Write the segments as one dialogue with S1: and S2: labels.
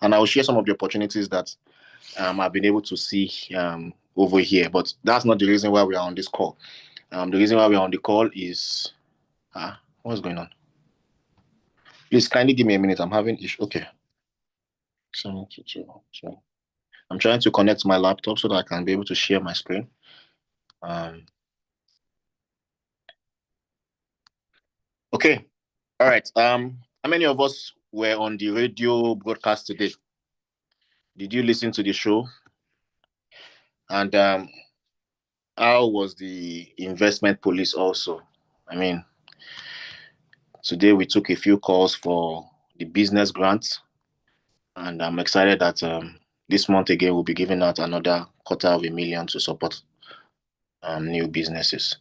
S1: and I will share some of the opportunities that I've been able to see over here. But that's not the reason why we are on this call. The reason why we are on the call is what's going on? Please kindly give me a minute. I'm having issue. Okay. So I'm trying to connect my laptop so that I can be able to share my screen. Okay. All right. How many of us were on the radio broadcast today? Did you listen to the show? And how was the investment police also? I mean, today we took a few calls for the business grants, and I'm excited that this month again we'll be giving out another $250,000 to support new businesses.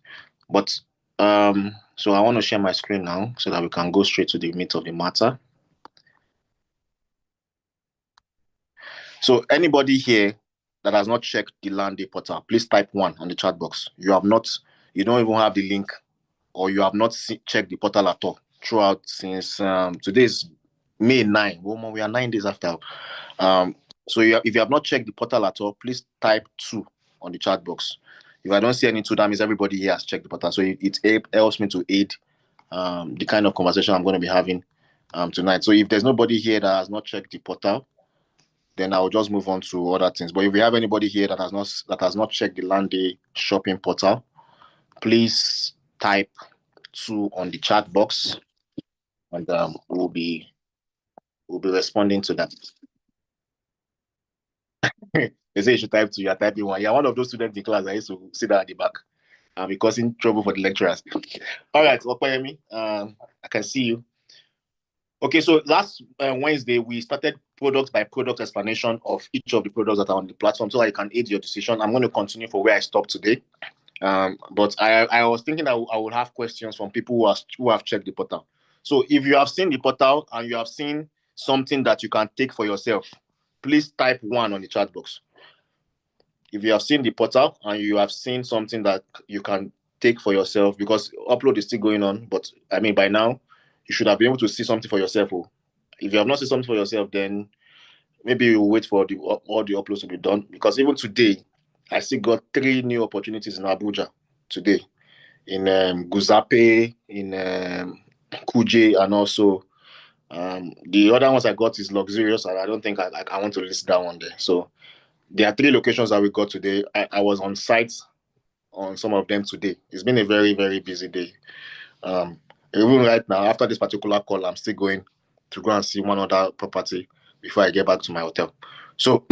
S1: But so I want to share my screen now so that we can go straight to the meat of the matter. So anybody here that has not checked the Landey portal, please type 1 on the chat box. You don't even have the link, or you have not checked the portal at all throughout since today's May 9. Well, we are 9 days after. So if you have not checked the portal at all, please type 2 on the chat box. If I don't see any 2, that means everybody here has checked the portal. So it helps me to aid the kind of conversation I'm going to be having tonight. So if there's nobody here that has not checked the portal, then I'll just move on to other things. But if we have anybody here that has not checked the Landey shopping portal, please type 2 on the chat box, and we'll be responding to that. They say you should type 2. You're typing 1. You're one of those students in class that used to sit down at the back and be causing trouble for the lecturers. All right, Opeyemi, I can see you. Okay, so last Wednesday, we started product by product explanation of each of the products that are on the platform so that you can aid your decision. I'm going to continue for where I stopped today. But I was thinking that I would have questions from people who have checked the portal. So if you have seen the portal and you have seen something that you can take for yourself, please type 1 on the chat box. If you have seen the portal and you have seen something that you can take for yourself, because upload is still going on, but I mean, by now, you should have been able to see something for yourself. If you have not seen something for yourself, then maybe you wait for all the uploads to be done. Because even today, I still got 3 new opportunities in Abuja today, in Guzape, in Kuje, and also the other ones I got is Luxurious, and I don't think I want to list that one there. So there are 3 locations that we got today. I was on site on some of them today. It's been a very, very busy day. Even right now, after this particular call, I'm still going to go and see one other property before I get back to my hotel. So,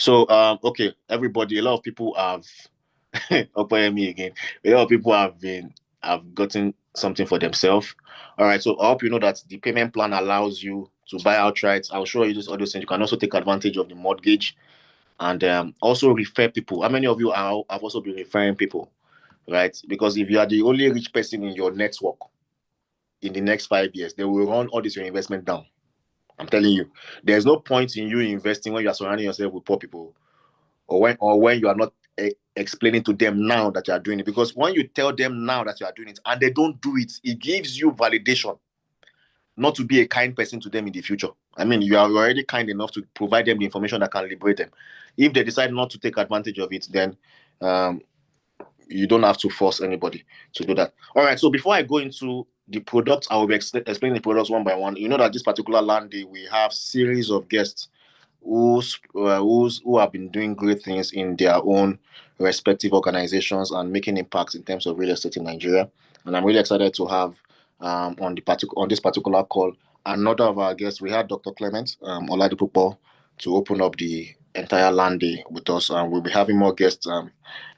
S1: okay, everybody, a lot of people have me again. A lot of people have gotten something for themselves. All right, so I hope you know that the payment plan allows you to buy outright. I'll show you this audio thing. You can also take advantage of the mortgage and also refer people. How many of you have also been referring people? Right? Because if you are the only rich person in your network in the next 5 years, they will run all this your investment down. I'm telling you, there's no point in you investing when you are surrounding yourself with poor people, or when you are not explaining to them now that you are doing it. Because when you tell them now that you are doing it and they don't do it, it gives you validation not to be a kind person to them in the future. I mean, you are already kind enough to provide them the information that can liberate them. If they decide not to take advantage of it, then you don't have to force anybody to do that. All right, so before I go into the products, I will be explaining the products one by one. You know that this particular Landey, we have series of guests who have been doing great things in their own respective organizations and making impacts in terms of real estate in Nigeria. And I'm really excited to have on this particular call another of our guests. We had Dr. Clement Oladipupo to open up the entire Landey with us, and we'll be having more guests.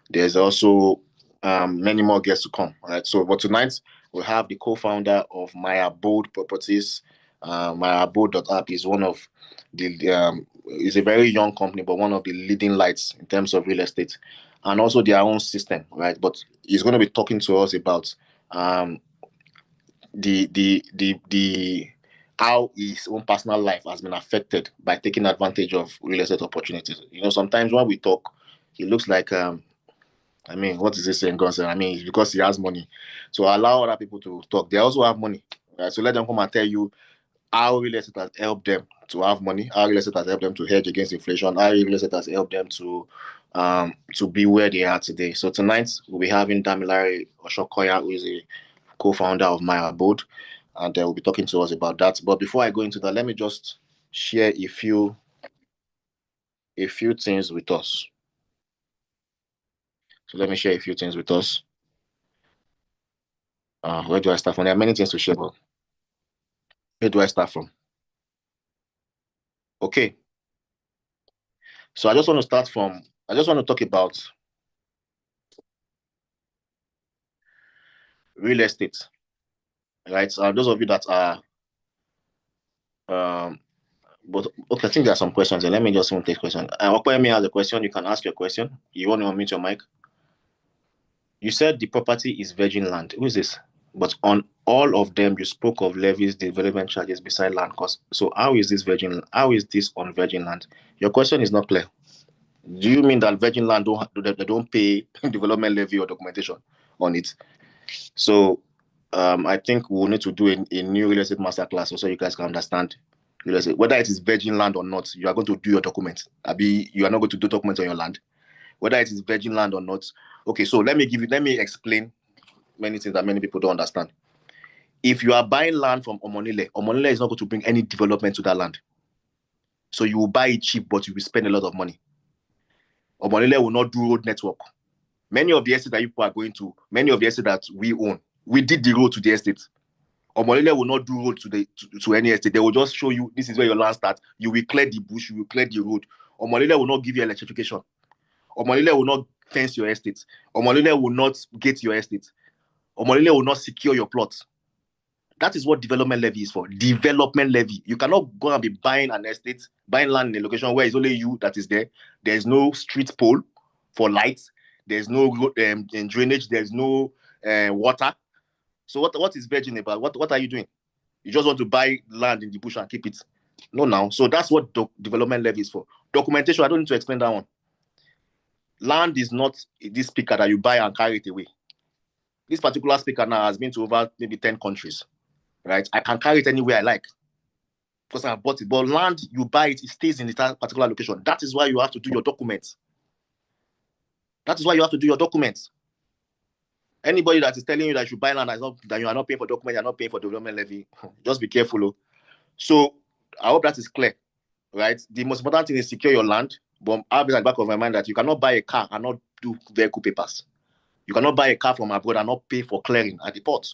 S1: There's also many more guests to come. Right. So, but tonight we have the co-founder of My Abode Properties. MyAbode.app is one of the is a very young company, but one of the leading lights in terms of real estate, and also their own system. Right. But he's going to be talking to us about the how his own personal life has been affected by taking advantage of real estate opportunities. You know, sometimes when we talk, it looks like I mean, what is this saying, God? I mean, it's because he has money. So allow other people to talk. They also have money. Right? So let them come and tell you how real estate has helped them to have money, how real estate has helped them to hedge against inflation, how real estate has helped them to be where they are today. So tonight we'll be having Damilare Oshokoya, who is a co-founder of My Abode, and we'll be talking to us about that. But before I go into that, let me just share a few things with us. So let me share a few things with us. Where do I start from? There are many things to share, but where do I start from? Okay. So I just want to talk about real estate, right? So those of you that are, but okay, I think there are some questions. Let me just take question. Okoyemi has a question. You can ask your question. You want to unmute your mic? You said the property is virgin land. Who is this? But on all of them, you spoke of levies, development charges beside land cost. So how is this virgin? How is this on virgin land? Your question is not clear. Do you mean that virgin land don't pay development levy or documentation on it? So I think we'll need to do a new real estate masterclass so you guys can understand real estate. Whether it is virgin land or not, you are going to do your documents. You are not going to do documents on your land. Whether it is virgin land or not. Okay, so let me explain many things that many people don't understand. If you are buying land from Omonile is not going to bring any development to that land. So you will buy it cheap, but you will spend a lot of money. Omonile will not do road network. Many of the estates that people are going to, many of the estates that we own, we did the road to the estate. Omonile will not do road to any estate. They will just show you, this is where your land starts. You will clear the bush, you will clear the road. Omonile will not give you electrification. Omonile will not fence your estate. Omonile will not gate your estate. Omonile will not secure your plot. That is what development levy is for. Development levy. You cannot go and be buying an estate, buying land in a location where it's only you that is there. There's no street pole for lights. There's no drainage. There's no water. So what is virgin about? What are you doing? You just want to buy land in the bush and keep it? No, now. So that's what development levy is for. Documentation, I don't need to explain that one. Land is not this speaker that you buy and carry it away. This particular speaker now has been to over maybe 10 countries. Right? I can carry it anywhere I like because I bought it. But land, you buy it, it stays in that particular location. That is why you have to do your documents. That is why you have to do your documents. Anybody that is telling you that you buy land that you are not paying for documents, you are not paying for development levy, just be careful. Oh. So I hope that is clear. Right? The most important thing is secure your land. But I have it at the back of my mind that you cannot buy a car and not do vehicle papers. You cannot buy a car from abroad and not pay for clearing at the port.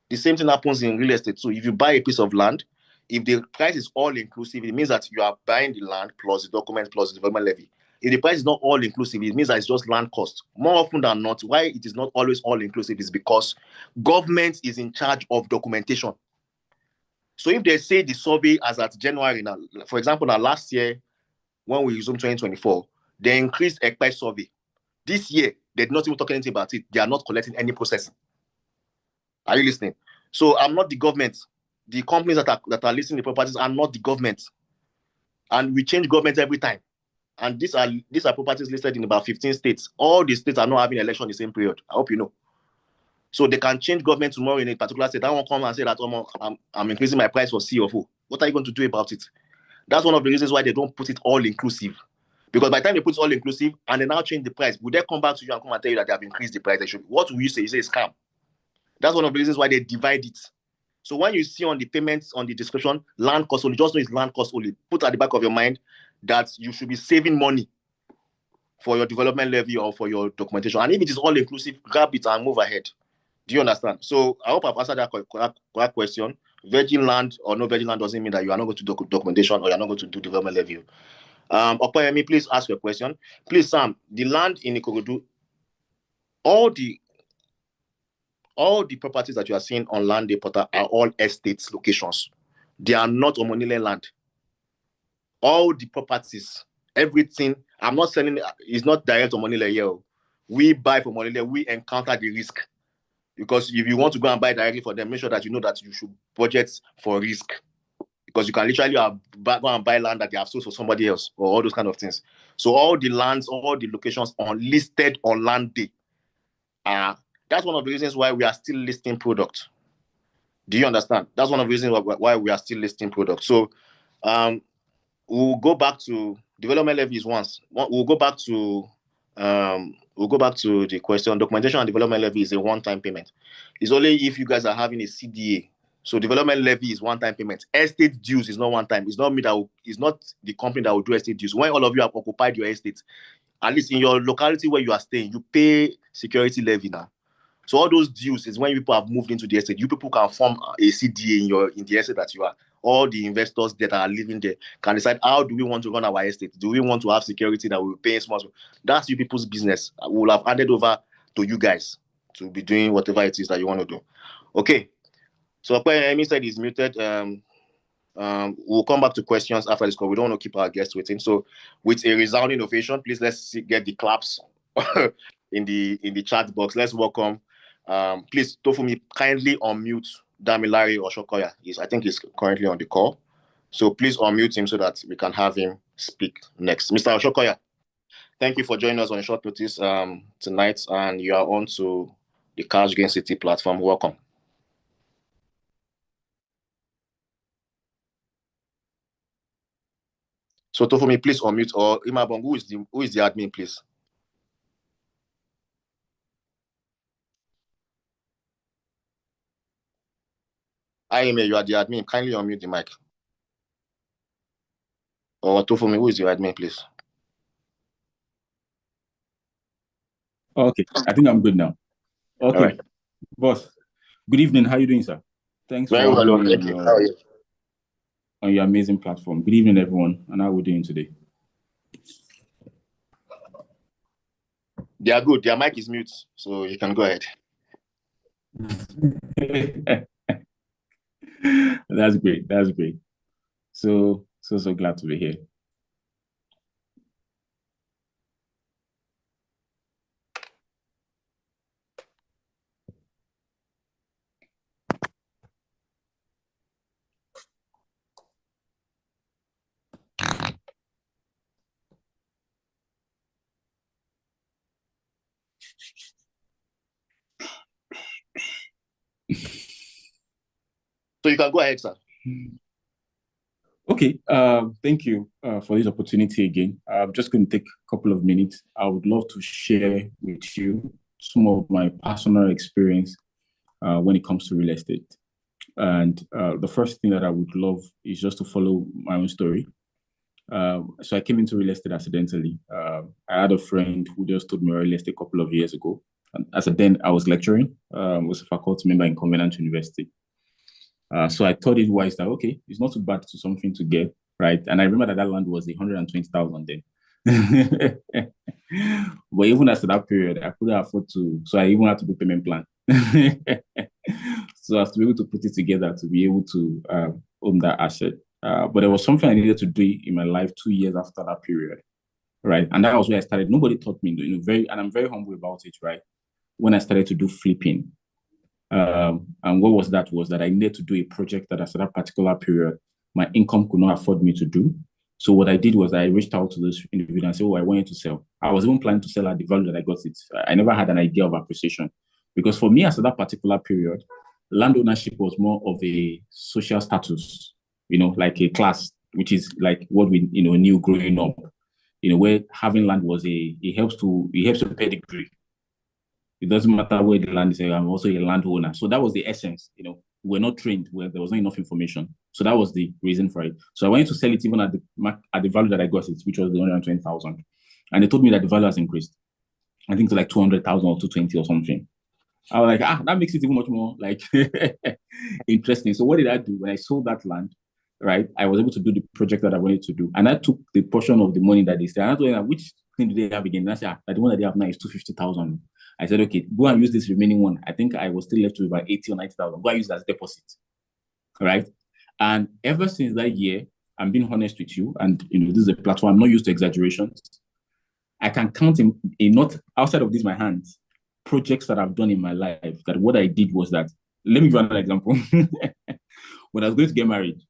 S1: The same thing happens in real estate too. If you buy a piece of land, if the price is all inclusive, it means that you are buying the land plus the documents plus the development levy. If the price is not all inclusive, it means that it's just land cost. More often than not, why it is not always all inclusive is because government is in charge of documentation. So if they say the survey as at January now, for example, now last year when we resumed 2024, they increased ECPI survey. This year, they're not even talking anything about it. They are not collecting any processing. Are you listening? So I'm not the government. The companies that are listing the properties are not the government. And we change government every time. And these are properties listed in about 15 states. All the states are not having election in the same period. I hope you know. So they can change government tomorrow in a particular state. I won't come and say that I'm increasing my price for C of O. What are you going to do about it? That's one of the reasons why they don't put it all inclusive. Because by the time they put it all inclusive and they now change the price, will they come back to you and come and tell you that they have increased the price? What will you say? You say it's scam. That's one of the reasons why they divide it. So when you see on the payments, on the description, land cost only, just know it's land cost only. Put at the back of your mind that you should be saving money for your development levy or for your documentation. And if it is all inclusive, grab it and move ahead. Do you understand? So I hope I've answered that question. Virgin land or no virgin land doesn't mean that you are not going to do documentation or you are not going to do development levy. Okoyemi, please ask your question. Please, Sam, the land in Ikorodu, all the properties that you are seeing on Landey Portal are all estates locations. They are not Omonile land. All the properties, everything, I'm not selling, it's not direct Omonile here. We buy from Omonile, we encounter the risk. Because if you want to go and buy directly for them, make sure that you know that you should budget for risk. Because you can literally go and buy land that they have sold for somebody else or all those kind of things. So all the lands, all the locations listed on Landey that's one of the reasons why we are still listing products. Do you understand? That's one of the reasons why we are still listing products. So we'll go back to development levies once. We'll go back to the question. Documentation and development levy is a one-time payment. It's only if you guys are having a CDA. So development levy is one-time payment. Estate dues is not one time. It's not me it's not the company that will do estate dues. When all of you have occupied your estate, at least in your locality where you are staying, you pay security levy now. So all those dues is when people have moved into the estate. You people can form a CDA in the estate that you are. All the investors that are living there can decide, how do we want to run our estate? Do we want to have security that we'll pay small? That's you people's business. We will have handed over to you guys to be doing whatever it is that you want to do. Okay. So Emi said he's muted. We'll come back to questions after this call. We don't want to keep our guests waiting. So with a resounding ovation, please let's get the claps in the chat box. Let's welcome. Please, Tofumi, kindly unmute Damilare Oshokoya. I think he's currently on the call. So please unmute him so that we can have him speak next. Mr. Oshokoya, thank you for joining us on short notice tonight, and you are on to the Cash Gain City platform. Welcome. So Tofumi, please unmute, or Imabong, who is the admin, please? Ime, you are the admin. Kindly unmute the mic. Or Tofumi, who is your admin, please?
S2: Okay, I think I'm good now. Okay, right. Boss. Good evening. How are you doing, sir? Thanks
S1: very
S2: for
S1: well. Thank you. How are you?
S2: On your amazing platform. Good evening, everyone. And how are we doing today?
S1: They are good. Their mic is mute, so you can go ahead.
S2: That's great. That's great. So glad to be here.
S1: So you can go ahead, sir.
S2: Okay, thank you for this opportunity again. I'm just going to take a couple of minutes. I would love to share with you some of my personal experience when it comes to real estate. And the first thing that I would love is just to follow my own story. So I came into real estate accidentally. I had a friend who just told me real estate a couple of years ago. And as a then, I was lecturing, was a faculty member in Covenant University. So I thought it wise that, okay, it's not too bad to something to get, right? And I remember that land was 120,000 then. But even after that period, I couldn't afford to, so I even had to do payment plan. So as to be able to put it together to be able to own that asset. But there was something I needed to do in my life 2 years after that period, right? And that was where I started. Nobody taught me, and I'm very humble about it, right? When I started to do flipping. And what was that I needed to do a project that at that particular period, my income could not afford me to do. So what I did was I reached out to this individual and said, I wanted to sell. I was even planning to sell at the value that I got it. I never had an idea of appreciation. Because for me, as at that particular period, land ownership was more of a social status, like a class, which is like what we, knew growing up, where having land was it helps to pay the degree. It doesn't matter where the land is, I'm also a landowner. So that was the essence, we're not trained where there was not enough information. So that was the reason for it. So I wanted to sell it even at the value that I got it, which was the 120,000. And they told me that the value has increased. I think to like 200,000 or 220 or something. I was like, that makes it even much more like interesting. So what did I do when I sold that land? Right, I was able to do the project that I wanted to do, and I took the portion of the money that they said. And I told them, which thing do they have again? And I said, that the one that they have now is 250,000. I said, okay, go and use this remaining one. I think I was still left with about 80 or 90,000. Go and use it as deposit, right? And ever since that year, I'm being honest with you, and this is a platform. I'm not used to exaggerations. I can count in not outside of this my hands projects that I've done in my life. That what I did was that. Let me give another example. When I was going to get married.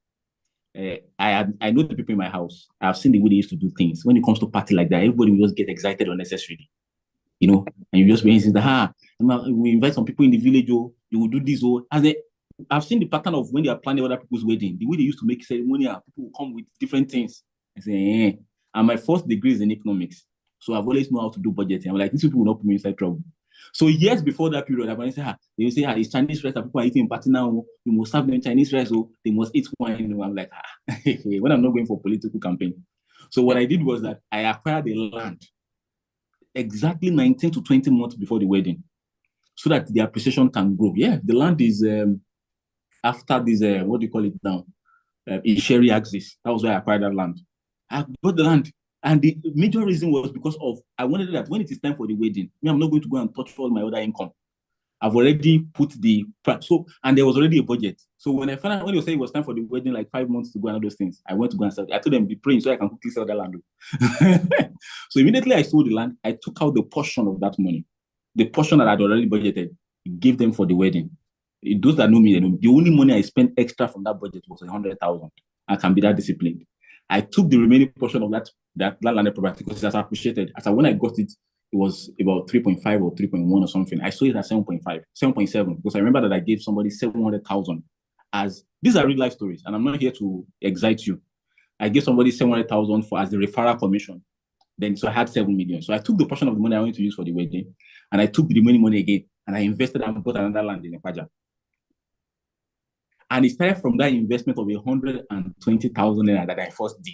S2: I know the people in my house. I've seen the way they used to do things. When it comes to party like that, everybody will just get excited unnecessarily, and you just wait and say, we invite some people in the village, you will do this, and then I've seen the pattern of when they are planning other people's wedding, the way they used to make ceremony, people will come with different things. I say, eh. And my first degree is in economics. So I've always known how to do budgeting. I'm like, these people will not put me inside trouble. So years before that period, I say, they will say, it's Chinese rice that people are eating in party now. You must serve them Chinese rice, so they must eat wine. I'm like, when I'm not going for political campaign. So what I did was that I acquired the land exactly 19 to 20 months before the wedding, so that the appreciation can grow. Yeah, the land is after this, what do you call it now? In Sherry axis. That was why I acquired that land. I bought the land. And the major reason was because of, I wanted that when it is time for the wedding, I'm not going to go and touch all my other income. I've already put the, so, and there was already a budget. So when I found out, when you say it was time for the wedding, like 5 months to go and all those things, I went to go and sell it. I told them, be praying so I can quickly sell the land. So immediately I sold the land, I took out the portion of that money, the portion that I'd already budgeted, gave them for the wedding. Those that know me, they know the only money I spent extra from that budget was 100,000. I can be that disciplined. I took the remaining portion of that landed property because it's appreciated. As when I got it, it was about 3.5 or 3.1 or something. I sold it at 7.5, 7.7, because I remember that I gave somebody 700,000 as, these are real life stories, and I'm not here to excite you. I gave somebody 700,000 for as the referral commission. Then, so I had 7 million. So I took the portion of the money I wanted to use for the wedding, and I took the remaining money again, and I invested and bought another land in Ekwaja. And it started from that investment of 120,000 naira that I first did.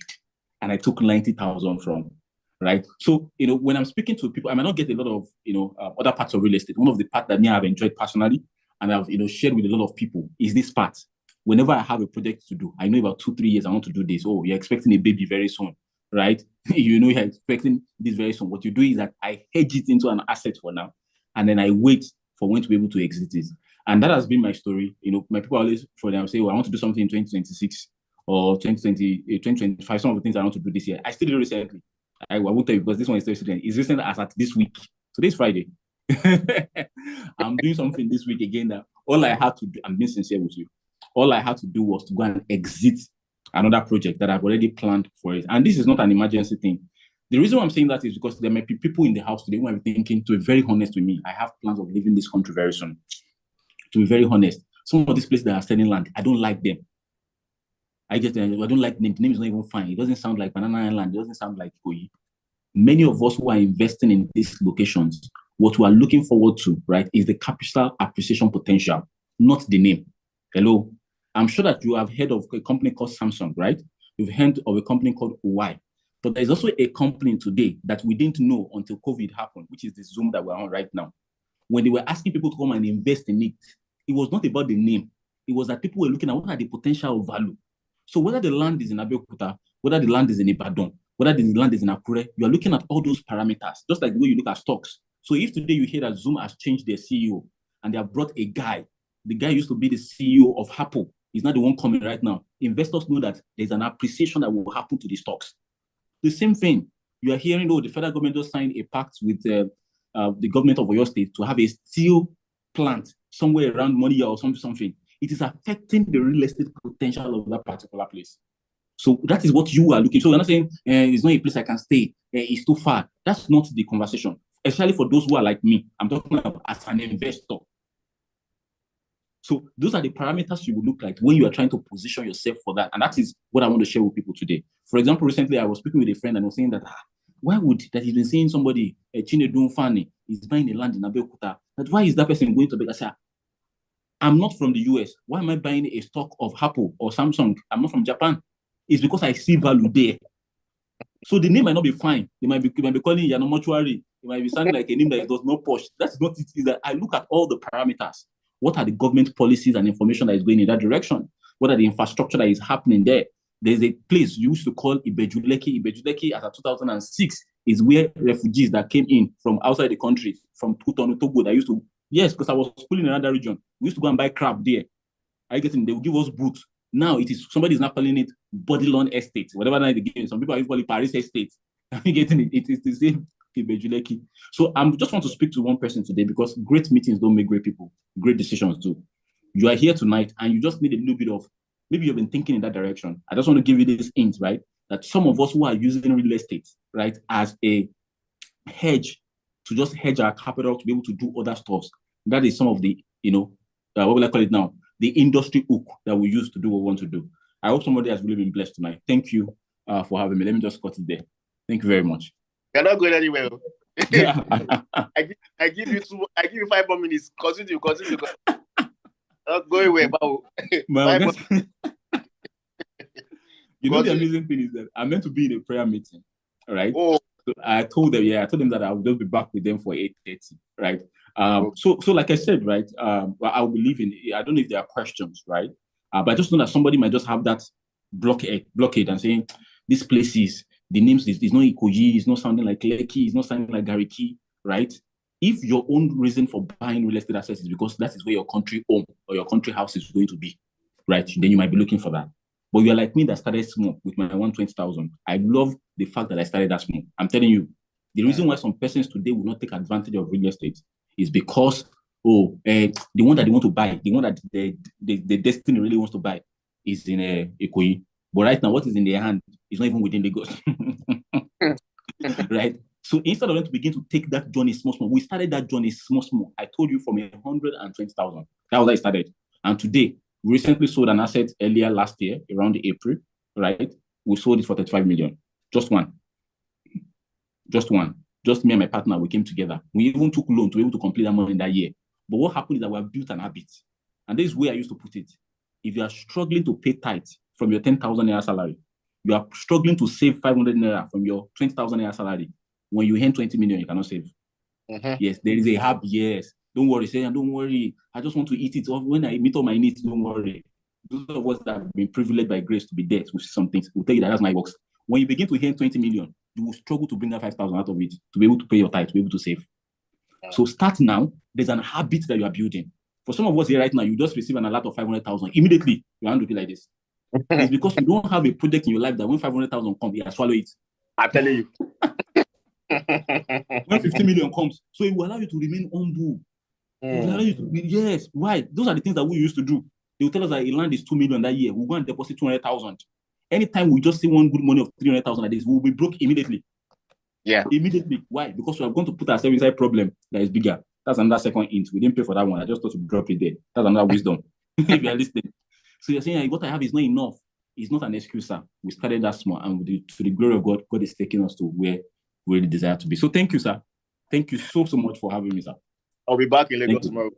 S2: And I took 90,000 from, right? So, when I'm speaking to people, I might not get a lot of, other parts of real estate. One of the parts that me I've enjoyed personally and I've, shared with a lot of people is this part. Whenever I have a project to do, I know about 2-3 years I want to do this. Oh, you're expecting a baby very soon, right? You're expecting this very soon. What you do is that I hedge it into an asset for now, and then I wait for when to be able to exit it. And that has been my story. My people always, for them, say, I want to do something in 2026 or 2020, 2025, some of the things I want to do this year. I still did it recently. I won't tell you because this one is still recent. It's recent as at this week. Today's Friday. I'm doing something this week again that all I had to do, I'm being sincere with you, all I had to do was to go and exit another project that I've already planned for it. And this is not an emergency thing. The reason why I'm saying that is because there might be people in the house today who might be thinking, to be very honest with me, I have plans of leaving this country very soon. To be very honest, some of these places that are selling land, I don't like them. I don't like them. The name is not even fine. It doesn't sound like Banana Island. It doesn't sound like Koyi. Many of us who are investing in these locations, what we are looking forward to, right, is the capital appreciation potential, not the name. Hello? I'm sure that you have heard of a company called Samsung, right? You've heard of a company called Y. But there's also a company today that we didn't know until COVID happened, which is the Zoom that we're on right now. When they were asking people to come and invest in it, it was not about the name. It was that people were looking at what are the potential of value. So whether the land is in Abeokuta, whether the land is in Ibadan, whether the land is in Akure, you are looking at all those parameters, just like the way you look at stocks. So if today you hear that Zoom has changed their CEO and they have brought a guy, the guy used to be the CEO of Apple, he's not the one coming right now. Investors know that there's an appreciation that will happen to the stocks. The same thing, you are hearing, the federal government just signed a pact with the government of Oyo State to have a steel plant somewhere around Moniya or something. It is affecting the real estate potential of that particular place. So that is what you are looking. So you're not saying it's not a place I can stay. It's too far. That's not the conversation. Especially for those who are like me. I'm talking about as an investor. So those are the parameters you will look like when you are trying to position yourself for that. And that is what I want to share with people today. For example, recently I was speaking with a friend and I was saying that why would that he's been seeing somebody, Chinedun Fani, is buying a land in Abeokuta. That why is that person going to be? I say, I'm not from the US. Why am I buying a stock of Apple or Samsung? I'm not from Japan. It's because I see value there. So the name might not be fine. They might be calling Yano Mortuary. It might be sounding like a name that does not posh. That's not it. Is that I look at all the parameters. What are the government policies and information that is going in that direction? What are the infrastructure that is happening there? There's a place you used to call Ibejuleki. Ibejuleki, as of 2006, is where refugees that came in from outside the country, from Cotonou, Togo, that used to, yes, because I was schooling in another region. We used to go and buy crab there. I get in, they will give us boots. Now it is, somebody is now calling it Bodylon Estate, whatever name they give it. Some people are calling it Paris Estate. I'm getting it. It is the same Ibejuleki. So I just want to speak to one person today because great meetings don't make great people. Great decisions do. You are here tonight and you just need a little bit of, maybe you've been thinking in that direction. I just want to give you this hint, right? That some of us who are using real estate, right, as a hedge to just hedge our capital to be able to do other stuff. That is some of the, what will I call it now? the industry hook that we use to do what we want to do. I hope somebody has really been blessed tonight. Thank you for having me. Let me just cut it there. Thank you very much.
S1: You're not going anywhere. I give you 5 more minutes. Continue. Not going away,
S2: You know, the amazing thing is that I'm meant to be in a prayer meeting, right? Oh. So I told them that I would just be back with them for 8:30, right? So like I said, right, I'll be leaving. I don't know if there are questions, right? But I just know that somebody might just have that blockade and saying, this place the names is not Ikoyi, it's not sounding like Lekki, it's not sounding like Gariki, right? If your own reason for buying real estate assets is because that is where your country home or your country house is going to be, right? Then you might be looking for that. But you're like me that started small with my 120,000. I love the fact that I started that small. I'm telling you, the reason why some persons today will not take advantage of real estate is because, the one that they want to buy, the one that the destiny really wants to buy is in Ikoyi. But right now, what is in their hand is not even within Lagos. Right? So instead of them to begin to take that journey small, we started that journey small. I told you from 120,000. That was how I started. And today, we recently sold an asset earlier last year, around April, right? We sold it for 35 million. Just one. Just me and my partner, we came together. We even took loan to be able to complete that money in that year. But what happened is that we have built an habit. And this is where I used to put it. If you are struggling to pay tithe from your 10,000 naira salary, you are struggling to save 500 naira from your 20,000 naira salary. When you earn 20 million, you cannot save. Yes, there is a habit. Yes. Don't worry, say, don't worry. I just want to eat it. When I meet all my needs, don't worry. Those of us that have been privileged by grace to be there with some things will tell you that's my works. When you begin to earn 20 million, you will struggle to bring that 5,000 out of it to be able to pay your tithe, to be able to save. So start now. There's an habit that you are building. For some of us here right now, you just receive an alert of 500,000. Immediately, your hand will be like this. It's because you don't have a project in your life that when 500,000 comes, you swallow it.
S1: I'm telling you.
S2: When 50 million comes, so it will allow you to remain humble. It will allow you to be, yes. Why? Those are the things that we used to do. They will tell us that a land is 2 million that year. We'll go and deposit 200,000. Anytime we just see one good money of 300,000 like this, we'll be broke immediately.
S1: Yeah.
S2: Immediately. Why? Because we are going to put ourselves inside a problem that is bigger. That's another second hint. We didn't pay for that one. I just thought to drop it there. That's another wisdom. If you are listening. So you're saying what I have is not enough. It's not an excuse, sir. We started that small, and to the glory of God, God is taking us to where we really desire to be. So thank you, sir. Thank you so much for having me, sir.
S1: I'll be back in Lagos tomorrow.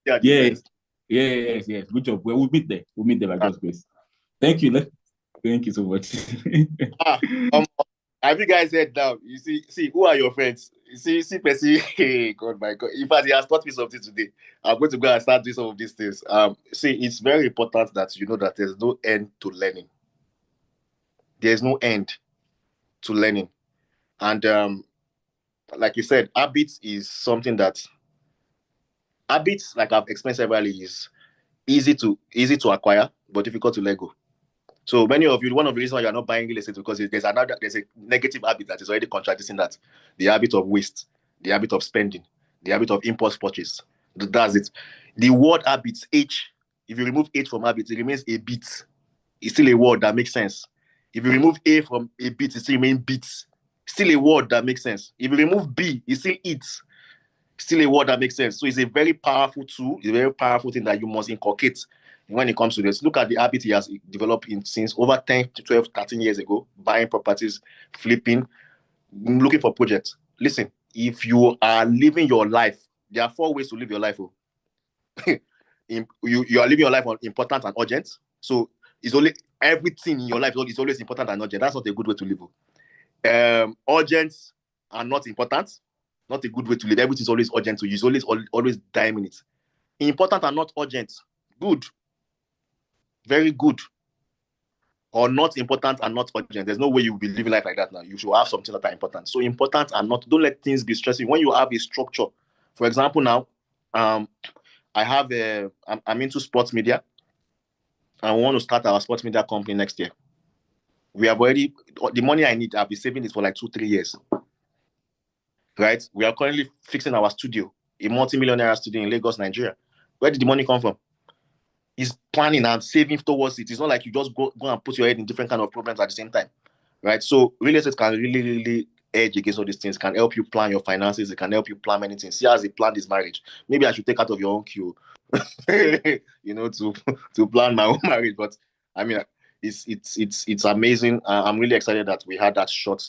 S2: Yes. Good job. Well, we'll meet there. By God's grace. Thank you. Thank you so much.
S1: Have you guys heard now? You see, who are your friends? You see, Percy. Hey, God, my God. In fact, he has taught me something today. I'm going to go and start doing some of these things. See, it's very important that you know that there's no end to learning. There's no end to learning. And like you said, habits is something that like I've explained severally, is easy to acquire, but difficult to let go. So many of you, one of the reasons why you're not buying real estate is because there's a negative habit that is already contradicting that. The habit of waste, the habit of spending, the habit of impulse purchase. That's it. The word habits, H, if you remove H from habit, it remains a bit. It's still a word that makes sense. If you remove A from a bit, it still remains bits. Still a word that makes sense. If you remove B, it's still it. Still a word that makes sense. So it's a very powerful tool. It's a very powerful thing that you must inculcate when it comes to this. Look at the habit he has developed since over 10 to 12, 13 years ago, buying properties, flipping, looking for projects. Listen, if you are living your life, there are 4 ways to live your life. You are living your life on important and urgent. So it's only everything in your life is always important and urgent. That's not a good way to live. Urgent and not important. Not a good way to live. Everything is always urgent to you. It's always diamond it. Important and not urgent. Good. Very good. Or not important and not urgent. There's no way you will be living life like that now. You should have something that are important. So important and not. Don't let things be stressing. When you have a structure. For example, now, I'm into sports media. I want to start our sports media company next year. We have already, the money I need, I'll be saving it for like 2-3 years. Right? We are currently fixing our studio, a multi-millionaire studio in Lagos, Nigeria. Where did the money come from? It's planning and saving towards it. It's not like you just go and put your head in different kind of problems at the same time. Right? So real estate can really, really edge against all these things. It can help you plan your finances. It can help you plan many things. See as he planned his marriage. Maybe I should take out of your own queue, to plan my own marriage. But I mean, it's amazing. I'm really excited that we had that short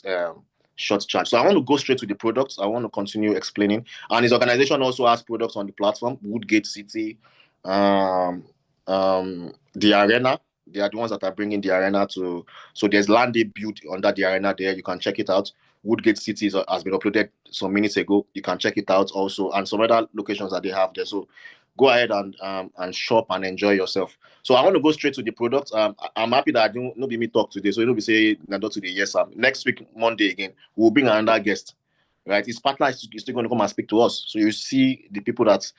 S1: chat. So I want to go straight to the products. I want to continue explaining. And his organization also has products on the platform. Woodgate City, the Arena. They are the ones that are bringing the Arena to. So there's Landey built under the Arena there. You can check it out. Woodgate City has been uploaded some minutes ago. You can check it out also, and some other locations that they have there. So go ahead and shop and enjoy yourself. So I want to go straight to the product. I'm happy that I don't be me talk today. So you know, we say not today. Yes, next week Monday again we'll bring another guest. Right, his partner is still going to come and speak to us. So you see the people that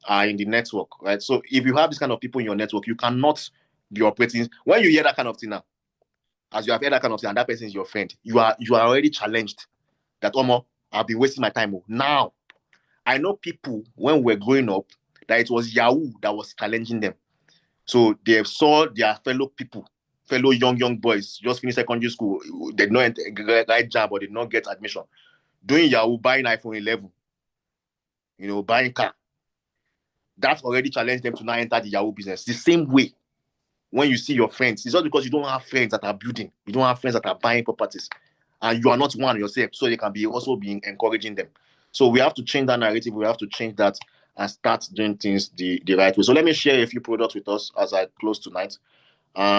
S1: are in the network, right? So if you have this kind of people in your network, you cannot be operating when you hear that kind of thing now. As you have heard that kind of thing, and that person is your friend, you are already challenged. That Omo, I'll be wasting my time. Now, I know people when we're growing up that it was Yahoo that was challenging them. So they saw their fellow people, fellow young boys, just finished secondary school, they did not get right job or did not get admission, doing Yahoo, buying iPhone 11, buying car. That already challenged them to now enter the Yahoo business. The same way when you see your friends, it's not because you don't have friends that are building, you don't have friends that are buying properties, and you are not one yourself, so they can be also being encouraging them. So we have to change that narrative. We have to change that and start doing things the right way. So let me share a few products with us as I close tonight.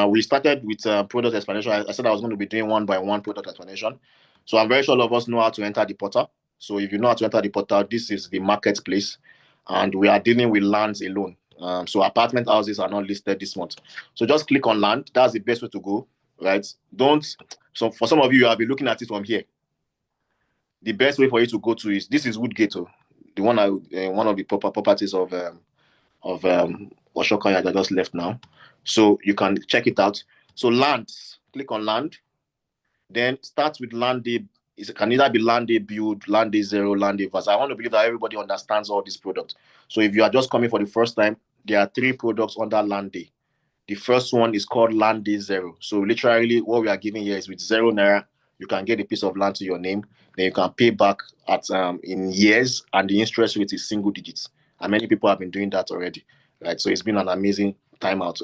S1: We started with product explanation. I said I was going to be doing one by one product explanation. So I'm very sure all of us know how to enter the portal. So if you know how to enter the portal, this is the marketplace, and we are dealing with lands alone. So apartment houses are not listed this month. So just click on land. That's the best way to go, right? So for some of you, have been looking at it from here. The best way for you to go to is, this is Woodgate, the one one of the properties of Oshoka that just left now. So you can check it out. So land, click on land, then start with Landey. It can either be Landey Build, Landey Zero, Landey Verse. I want to believe that everybody understands all these products. So if you are just coming for the first time, there are 3 products under Landey. The first one is called Landey Zero. So literally what we are giving here is with 0 naira, you can get a piece of land to your name. Then you can pay back at in years, and the interest rate is single digits. And many people have been doing that already, right? So it's been an amazing time out.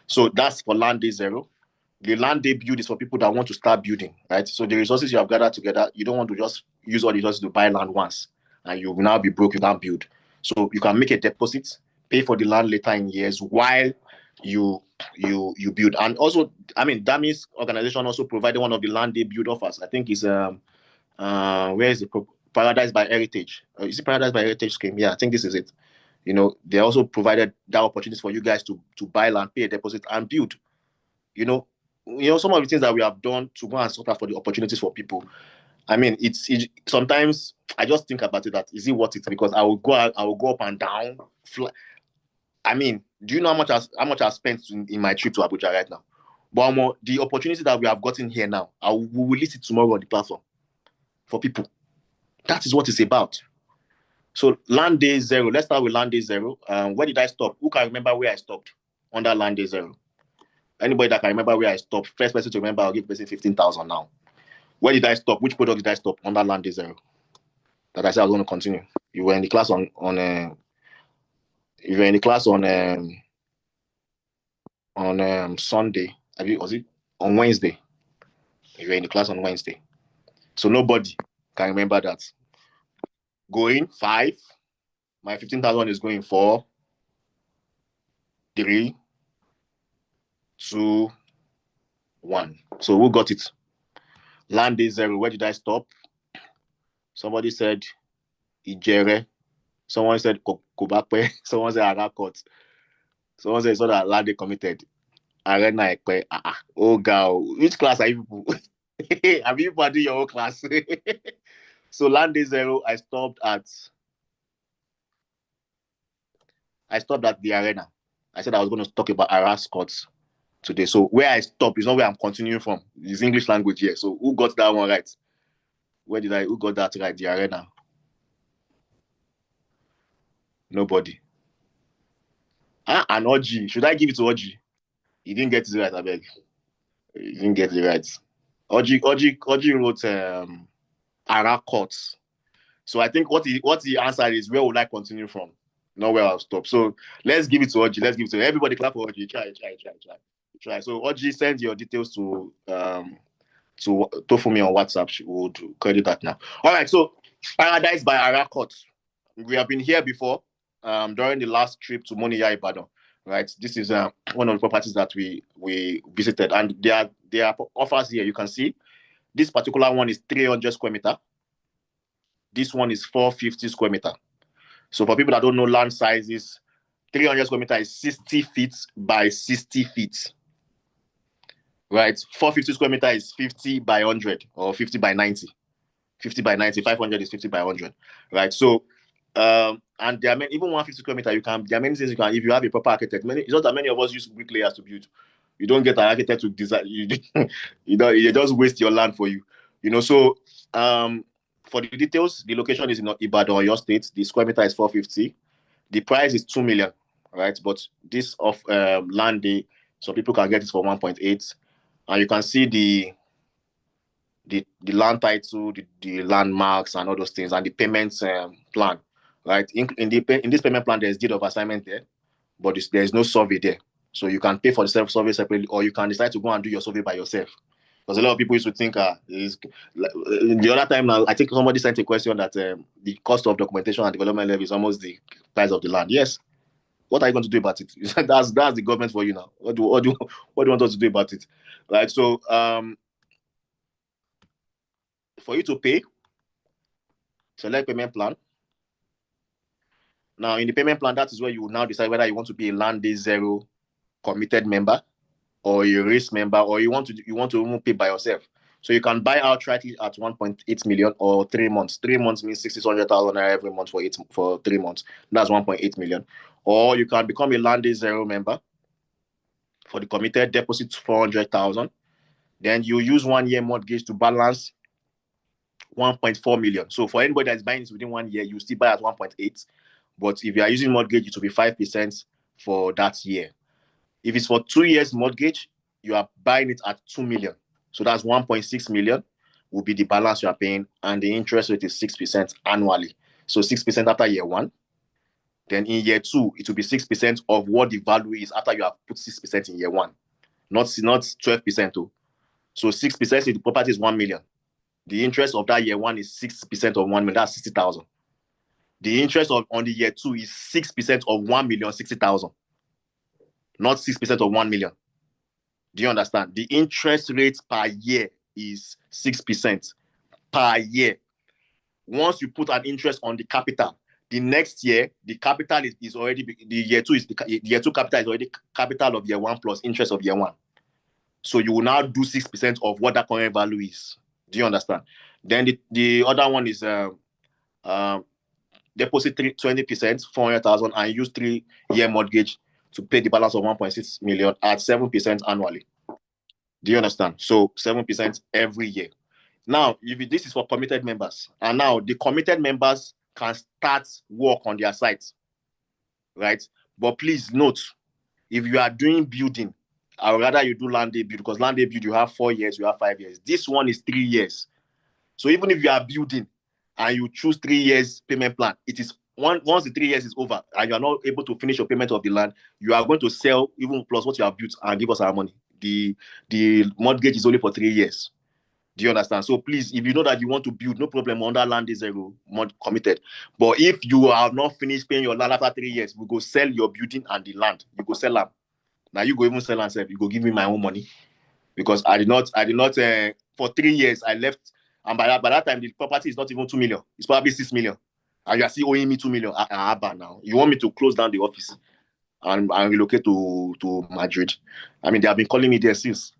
S1: So that's for Landey Zero. The Landey Build is for people that want to start building, right? So the resources you have gathered together, you don't want to just use all the resources to buy land once, and you will now be broke, you can't build. So you can make a deposit, pay for the land later in years while you build. And also, I mean, Dami's organization also provided one of the Landey Build offers. I think it's where is the Paradise by Heritage? Is it Paradise by Heritage scheme? Yeah, I think this is it. They also provided that opportunity for you guys to buy land, pay a deposit, and build. Some of the things that we have done to go and sort out for the opportunities for people. I mean, sometimes I just think about it, that is it worth it? Because I will go up and down. I mean, do you know how much I spent in my trip to Abuja right now? But the opportunity that we have gotten here now, we will list it tomorrow on the platform for people. That is what it's about. So Landey Zero. Let's start with Landey Zero. Where did I stop? Who can remember where I stopped under Landey Zero? Anybody that can remember where I stopped? First person to remember, I'll give person 15,000 now. Where did I stop? Which product did I stop under Landey Zero? That I said I was going to continue. You were in the class on Sunday. Was it on Wednesday? You were in the class on Wednesday. So nobody can remember that. Going 5. My 15,000 is going 4, 3, 2, 1. So who got it? Landey Zero. Where did I stop? Somebody said Ijere. Someone said Kobakwe. Someone said Arakot. Someone said it's not that Landey committed. Arena Ekpe. Oh, girl. Which class are you people? Have you people do your own class? So Landey Zero, I stopped at the Arena. I said I was going to talk about Arascot today. So where I stopped is not where I'm continuing from. It's English language here. So who got that one right? Who got that right? The Arena. Nobody. And Oji. Should I give it to Oji? He didn't get it right, I beg. He didn't get it right. Oji wrote Ara Courts. So I think what the answer is, where would I continue from? Not where I'll stop. So let's give it to Oji. Let's give it to everybody. Clap for Oji. Try. So Oji, send your details to Tofumi on WhatsApp. She would credit that now. All right. So Paradise by Ara Courts. We have been here before. During the last trip to Moniya Ibadan. Right. This is one of the properties that we visited, and there are offers here. You can see this particular one is 300 square meter. This one is 450 square meter. So for people that don't know land sizes, 300 square meter is 60 feet by 60 feet. Right? 450 square meter is 50 by 100 or 50 by 90. 50 by 90, 500 is 50 by 100. Right? So, and there are many, even 150 square meter, there are many things you can, if you have a proper architect. It's not that many of us use bricklayers to build. You don't get an architect to design, you just waste your land for you. So, for the details, the location is in Ibadan, your state. The square meter is 450. The price is 2 million, right? But this of Landey, so people can get it for 1.8. And you can see the land title, the landmarks, and all those things, and the payments plan, right? In this payment plan, there's deed of assignment there, but there's no survey there. So you can pay for the survey separately, or you can decide to go and do your survey by yourself. Because a lot of people used to think, the other time now, I think somebody sent a question that the cost of documentation and development level is almost the price of the land. Yes. What are you going to do about it? that's the government for you now. What do you want us to do about it? Right. So for you to pay, select payment plan. Now in the payment plan, that is where you will now decide whether you want to be a Landey Zero committed member, or a race member, or you want to even pay by yourself. So you can buy outrightly at 1.8 million or 3 months. 3 months means 600,000 every month for 3 months. That's 1.8 million. Or you can become a Landey Zero member for the committed deposit 400,000. Then you use 1 year mortgage to balance 1.4 million. So for anybody that's buying this within 1 year, you still buy at 1.8. But if you are using mortgage, it will be 5% for that year. If it's for 2 years mortgage, you are buying it at 2 million. So that's 1.6 million will be the balance you are paying, and the interest rate is 6% annually. So 6% after year 1. Then in year 2, it will be 6% of what the value is after you have put 6% in year 1. Not 12%. Too. So 6% if the property is 1 million. The interest of that year 1 is 6% of 1 million. That's 60,000. The interest on the year 2 is 6% of 1,060,000. Not 6% of 1 million. Do you understand? The interest rate per year is 6% per year. Once you put an interest on the capital, the next year, the capital is already, the year 2 is the year 2 capital is already capital of year 1 plus interest of year 1. So you will now do 6% of what that current value is. Do you understand? Then the other one is deposit 20%, 400,000, and use 3-year mortgage to pay the balance of 1.6 million at 7% annually. Do you understand? So 7% every year. Now, if this is for committed members, and now the committed members can start work on their sites, right? But please note, if you are doing building, I would rather you do Landey build, because Landey build, you have 4 years, you have 5 years. This one is 3 years. So even if you are building and you choose 3 years payment plan, it is once the 3 years is over and you are not able to finish your payment of the land, you are going to sell even plus what you have built and give us our money. The mortgage is only for 3 years. Do you understand? So please, if you know that you want to build, no problem, under Landey Zero, committed. But if you have not finished paying your land after 3 years, we go sell your building and the land. You go sell them. Now you go even sell and sell. You go give me my own money, because I did not. For 3 years I left, and by that time the property is not even 2 million. It's probably 6 million, and you are still owing me 2 million. Now you want me to close down the office and relocate to Madrid? I mean, they have been calling me there since.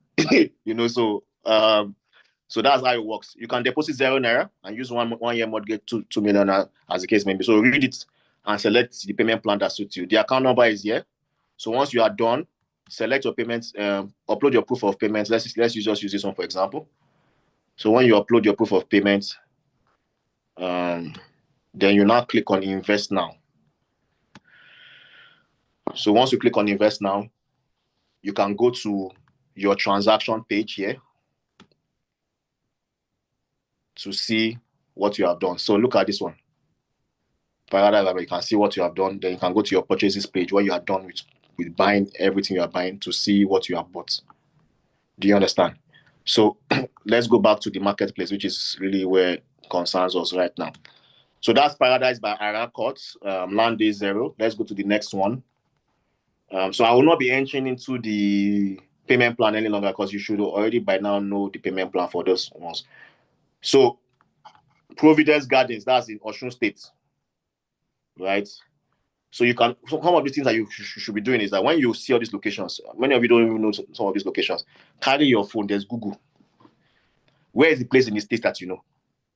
S1: So that's how it works. You can deposit 0 naira and use 1 year mortgage 2 million as the case may be. So read it and select the payment plan that suits you. The account number is here. So once you are done, select your payments, upload your proof of payments. Let's just use this one for example. So when you upload your proof of payments, then you now click on invest now. So once you click on invest now, you can go to your transaction page here to see what you have done. So look at this one. Paradise, you can see what you have done. Then you can go to your purchases page where you are done with buying everything you are buying to see what you have bought. Do you understand? So let's go back to the marketplace, which is really where concerns us right now. So that's Paradise by Arakot, Landey 0. Let's go to the next one. So I will not be entering into the payment plan any longer because you should already by now know the payment plan for those ones. So Providence Gardens, that's in Osun State, right? So you can, some of the things that you should be doing is that when you see all these locations, many of you don't even know some of these locations, carry your phone, there's Google. Where is the place in the state that you know?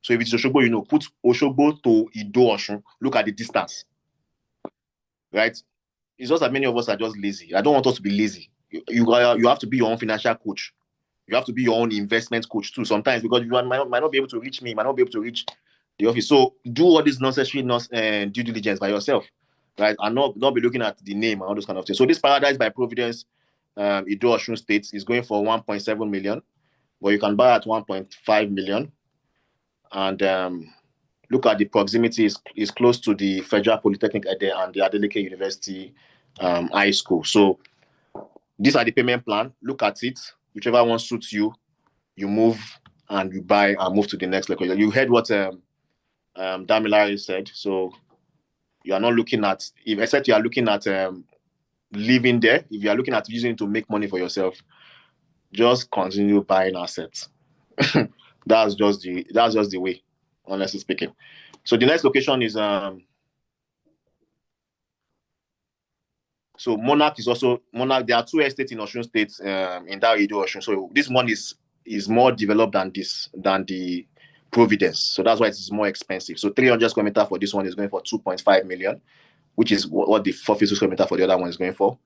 S1: So if it's Oshogbo, you know, put Oshogbo to Ido Osun, look at the distance, right? It's just that many of us are just lazy. I don't want us to be lazy. You have to be your own financial coach. You have to be your own investment coach too sometimes, because you might not be able to reach me, might not be able to reach the office. So do all this necessary due diligence by yourself, right? And not be looking at the name and all those kind of things. So this Paradise by Providence, Ido Osun State is going for 1.7 million, but you can buy at 1.5 million. And look at the proximity is close to the Federal Polytechnic Ede and the Adeleke University High School. So these are the payment plan. Look at it. Whichever one suits you, you move and you buy and move to the next location. You heard what Damilare said. So you are not looking at, except you are looking at living there. If you are looking at using it to make money for yourself, just continue buying assets. That's just the way, honestly speaking. So the next location is so Monarch is also Monarch. There are two estates in Osun State, in that Ido Osun. So this one is more developed than the Providence. So that's why it is more expensive. So 300 square meter for this one is going for 2.5 million, which is what the 450 square meter for the other one is going for.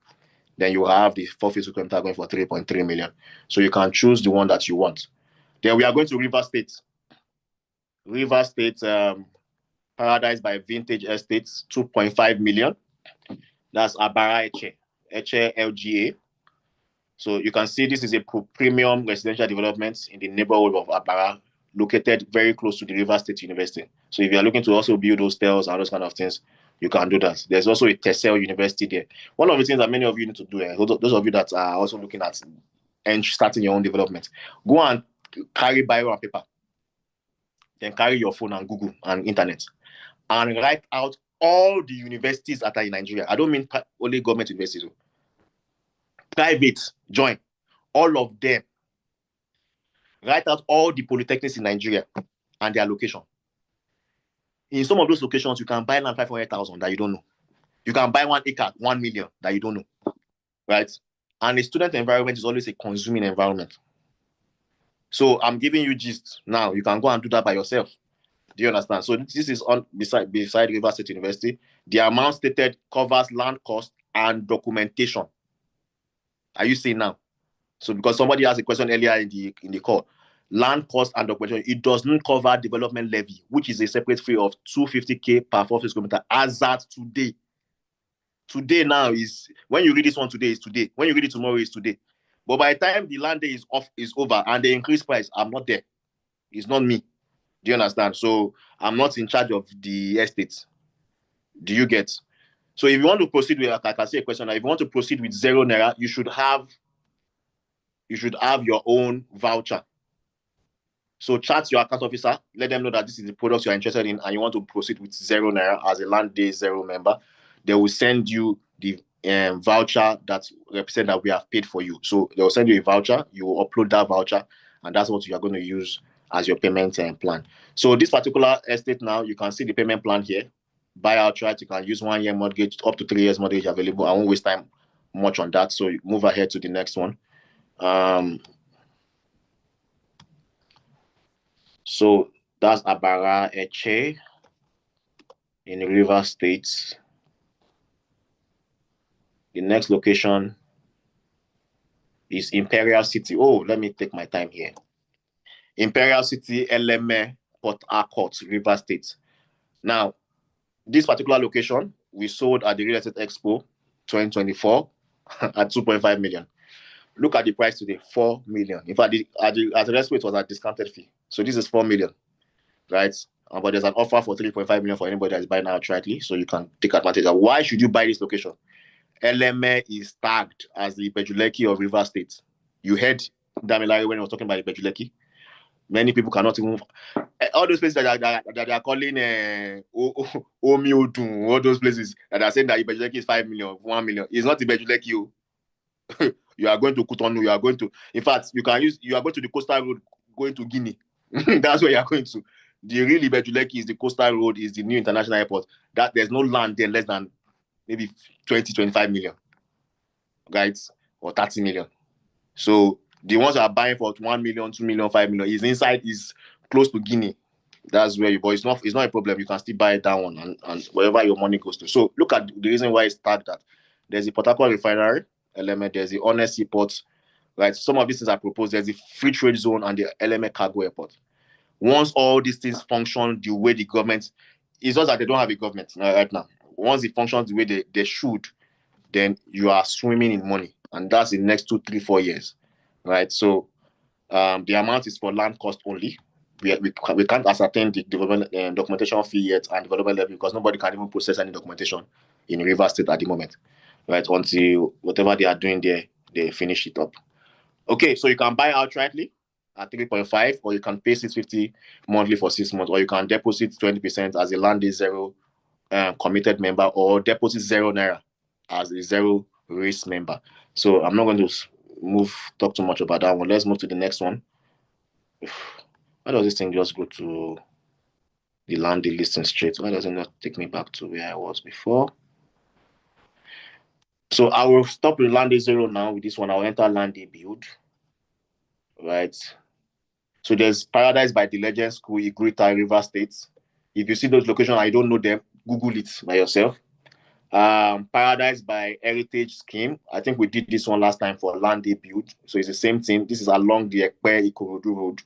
S1: Then you have the 450 square meter going for 3.3 million. So you can choose the one that you want. Then we are going to River State. River State Paradise by Vintage Estates, 2.5 million. That's Abara Eche LGA. So you can see this is a premium residential development in the neighborhood of Abara, located very close to the River State University. So if you are looking to also build hostels and those kind of things, you can do that. There's also a Tessel University there. One of the things that many of you need to do, those of you that are also looking at and starting your own development, go and carry biro and paper. Then carry your phone and Google and internet and write out all the universities that are in Nigeria. I don't mean only government universities. Private, join. All of them. Write out all the polytechnics in Nigeria and their location. In some of those locations, you can buy land 500,000 that you don't know. You can buy 1 acre, 1 million that you don't know. Right? And a student environment is always a consuming environment. So I'm giving you gist now. You can go and do that by yourself. Do you understand? So this is on beside River State University. The amount stated covers land cost and documentation. Are you seeing now? So because somebody asked a question earlier in the call, land cost and documentation, it does not cover development levy, which is a separate fee of 250K per 4 square meter as at today. Today now is, when you read this one today is today. When you read it tomorrow is today. But by the time the land day is over and they increase price, I'm not there. It's not me. Do you understand? So I'm not in charge of the estates. Do you get? So if you want to proceed with, like I can say a question, if you want to proceed with 0 naira, you should have your own voucher. So chat your account officer, let them know that this is the product you're interested in and you want to proceed with 0 naira as a Landey 0 member. They will send you the voucher that represents that we have paid for you. So they'll send you a voucher, you will upload that voucher, and that's what you are going to use as your payment plan. So this particular estate now, you can see the payment plan here. Buy outright, you can use 1 year mortgage, up to 3 years mortgage available. I won't waste time much on that. So move ahead to the next one. So that's Abara Eche in River State. The next location is Imperial City. Oh, let me take my time here. Imperial City, Eleme, Port Harcourt, River State. Now, this particular location, we sold at the Real Estate Expo 2024 at 2.5 million. Look at the price today, 4 million. In fact, at the expo, it was a discounted fee. So this is 4 million, right? but there's an offer for 3.5 million for anybody that's buying outrightly, so you can take advantage of. Why should you buy this location? LMA is tagged as the Bejuleki of Rivers State. You heard Damilare when he was talking about the Bejuleki. Many people cannot even all those places that they are calling Omiodun, all those places that are saying that Ibejuleki is 5 million, 1 million. It's not Ibejuleki. You are going to Cotonou, you are going to, in fact, you are going to the coastal road going to Guinea. That's where you are going to. The real Ibejuleki is the coastal road, is the new international airport. That there's no land there less than maybe 20, 25 million, right? Or 30 million. So the ones that are buying for 1 million, 2 million, 5 million is inside, is close to Guinea. That's where you buy. It's not a problem. You can still buy that one and wherever your money goes to. So look at the reason why it's tagged that. There's the Port Harcourt refinery element, there's the Honest Seaport, right? Some of these things are proposed. There's the free trade zone and the element cargo airport. Once all these things function the way the government, it's just that they don't have a government right now. Once it functions the way they should, then you are swimming in money. And that's in the next 2, 3, 4 years, right? So the amount is for land cost only. We can't ascertain the development documentation fee yet and development level because nobody can even process any documentation in Rivers State at the moment, right? Until whatever they are doing there, they finish it up. Okay, so you can buy outrightly at 3.5, or you can pay 650 monthly for 6 months, or you can deposit 20% as a Landey Zero committed member, or deposit 0 naira as a zero risk member. So I'm not going to talk too much about that one. Let's move to the next one. Why does this thing just go to the Landey listing straight? Why does it not take me back to where I was before? So I will stop with Landey Zero now. With this one, I'll enter Landey Build. Right. So there's Paradise by the Legend School, Iguita, River State. If you see those locations, I don't know them, Google it by yourself. Paradise by Heritage Scheme. I think we did this one last time for Landey Build. So it's the same thing. This is along the Ekpe-Ikorodu Road.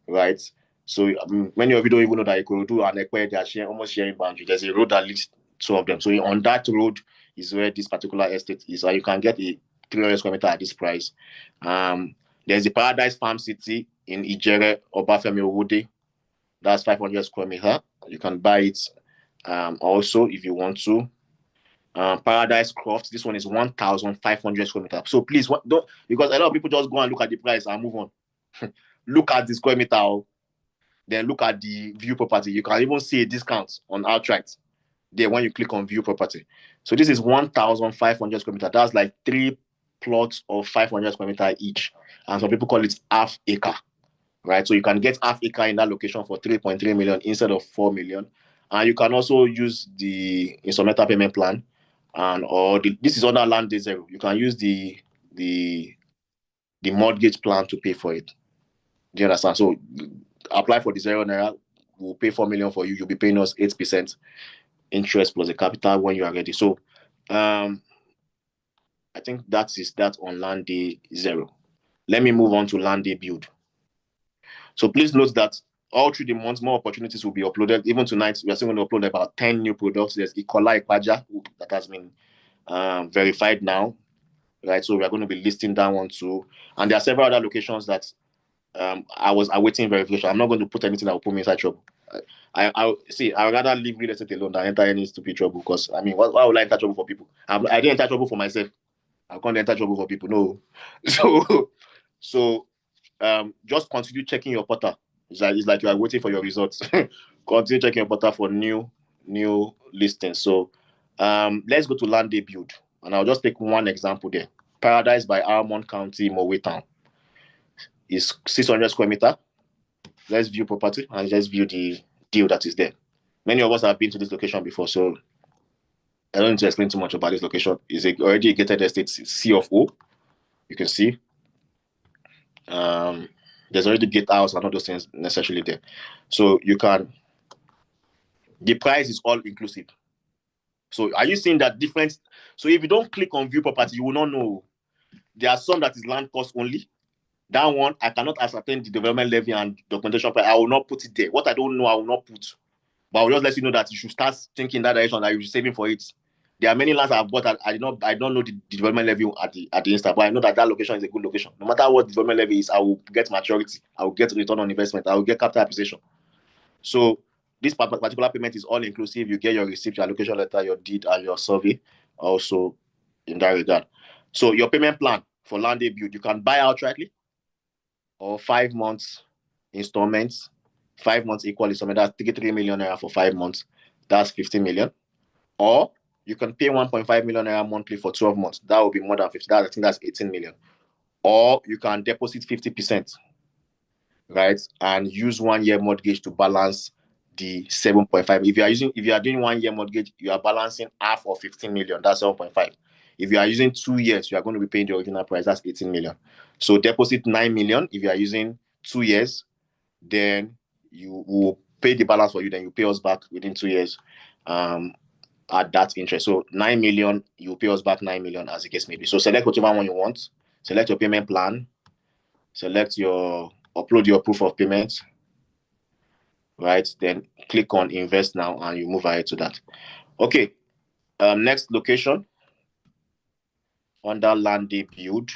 S1: Right. So many of you don't even know that Ikorodu and Ekpe, they are almost sharing boundary. There's a road that leads two of them. So on that road is where this particular estate is. So you can get a 300 square meter at this price. There's the Paradise Farm City in Ijere, Obafemi Owode. That's 500 square meter. You can buy it also if you want to. Paradise Croft. This one is 1,500 square meter. So please don't, because a lot of people just go and look at the price and move on. Look at the square meter, then look at the view property. You can even see a discount on outright there when you click on view property. So this is 1,500 square meter. That's like 3 plots of 500 square meter each, and some people call it half acre, right? So you can get half acre in that location for 3.3 million instead of 4 million, and you can also use the instrumental payment plan, this is under Landey Zero. You can use the mortgage plan to pay for it. Do you understand? So apply for the 0 naira. We'll pay 4 million for you. You'll be paying us 8% interest plus the capital when you are ready. So I think that on Landey Zero. Let me move on to Landey Build. So please note that all through the months, more opportunities will be uploaded. Even tonight, we are still going to upload about 10 new products. There's Ikola Ikpaja that has been verified now, right? So we are going to be listing that one too. And there are several other locations that I was awaiting verification. I'm not going to put anything that will put me inside trouble. I would rather leave real estate alone than enter any stupid trouble, because I mean, why would I enter trouble for people? I didn't enter trouble for myself. I can't enter trouble for people. No. So just continue checking your portal. It's like you are waiting for your results. Continue checking your portal for new listings. So let's go to Landey Build, and I'll just take one example there. Paradise by Almond County, Mowe Town is 600 square meter. Let's view property and let's view the deal that is there. Many of us have been to this location before, so I don't need to explain too much about this location. It's already a gated estate, C of O. You can see there's already gatehouse and all those things necessarily there. So the price is all inclusive. So are you seeing that difference? So if you don't click on view property, you will not know. There are some that is land cost only. That one, I cannot ascertain the development levy and documentation price. I will not put it there. What I don't know, I will not put. But I will just let you know that you should start thinking that direction, that you're saving for it. There are many lands I've bought that I don't know the development levy at the Insta, but I know that location is a good location. No matter what development levy is, I will get maturity. I will get return on investment. I will get capital appreciation. So this particular payment is all inclusive. You get your receipt, your allocation letter, your deed, and your survey also in that regard. So your payment plan for Landey Build, you can buy outrightly or 5 months installments. 5 months equal installment, that's 3 million naira for 5 months. That's 15 million. Or you can pay 1.5 million naira monthly for 12 months. That will be more than 50. I think that's 18 million. Or you can deposit 50%, right? And use 1 year mortgage to balance the 7.5. If you are doing 1 year mortgage, you are balancing half of 15 million. That's 7.5. If you are using 2 years, you are going to be paying the original price. That's 18 million. So deposit 9 million. If you are using 2 years, then you will pay the balance for you. Then you pay us back within 2 years at that interest. So 9 million, you pay us back 9 million as the case may be. So select whichever one you want. Select your payment plan. Upload your proof of payment. Right, then click on invest now and you move ahead to that. Okay, next location under Landey Build.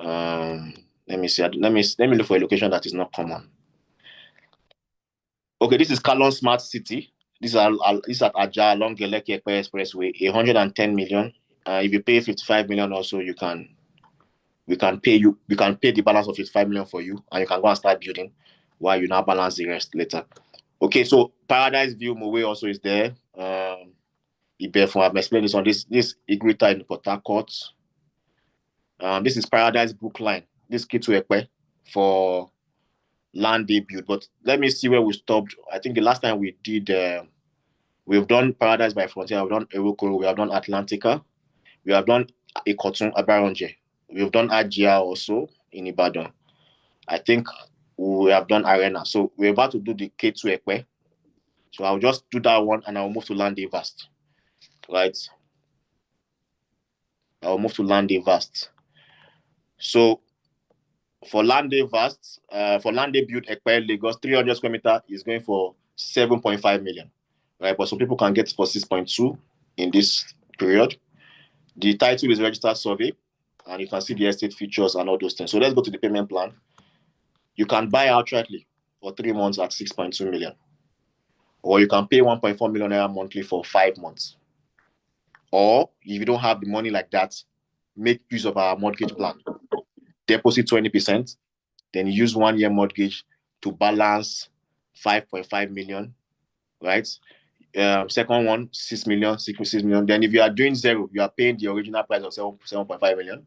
S1: Let me see. Let me look for a location that is not common. Okay, this is Kalon Smart City. This is at Aja along Geleke Expressway. 110 million. If you pay 55 million, also we can pay the balance of 55 million for you, and you can go and start building while you now balance the rest later. Okay, so Paradise View Mowe also is there. I've explained this on this Igrita in Port Harcourt. This is Paradise Brookline. This key to Ekpe for Landey Build. But let me see where we stopped. I think the last time we did, we've done Paradise by Frontier, we've done Erokoro, we have done Atlantica, we have done Ikotun Abaronje, we've done Ajia also in Ibadan. I think we have done Arena. So we're about to do the K2 Ekpe. So I'll just do that one and I'll move to Landey Vast. Right? I'll move to Landey Vast. So for Landey Vast, for Landey Build Ekpe Lagos, 300 square meter is going for 7.5 million. Right? But some people can get for 6.2 in this period. The title is registered survey, and you can see the estate features and all those things. So let's go to the payment plan. You can buy outrightly for 3 months at 6.2 million. Or you can pay 1.4 million naira monthly for 5 months. Or if you don't have the money like that, make use of our mortgage plan. Deposit 20%, then use 1 year mortgage to balance 5.5 million, right? Second one, 6 million, 6 million. Then if you are doing 0, you are paying the original price of 7.5 million,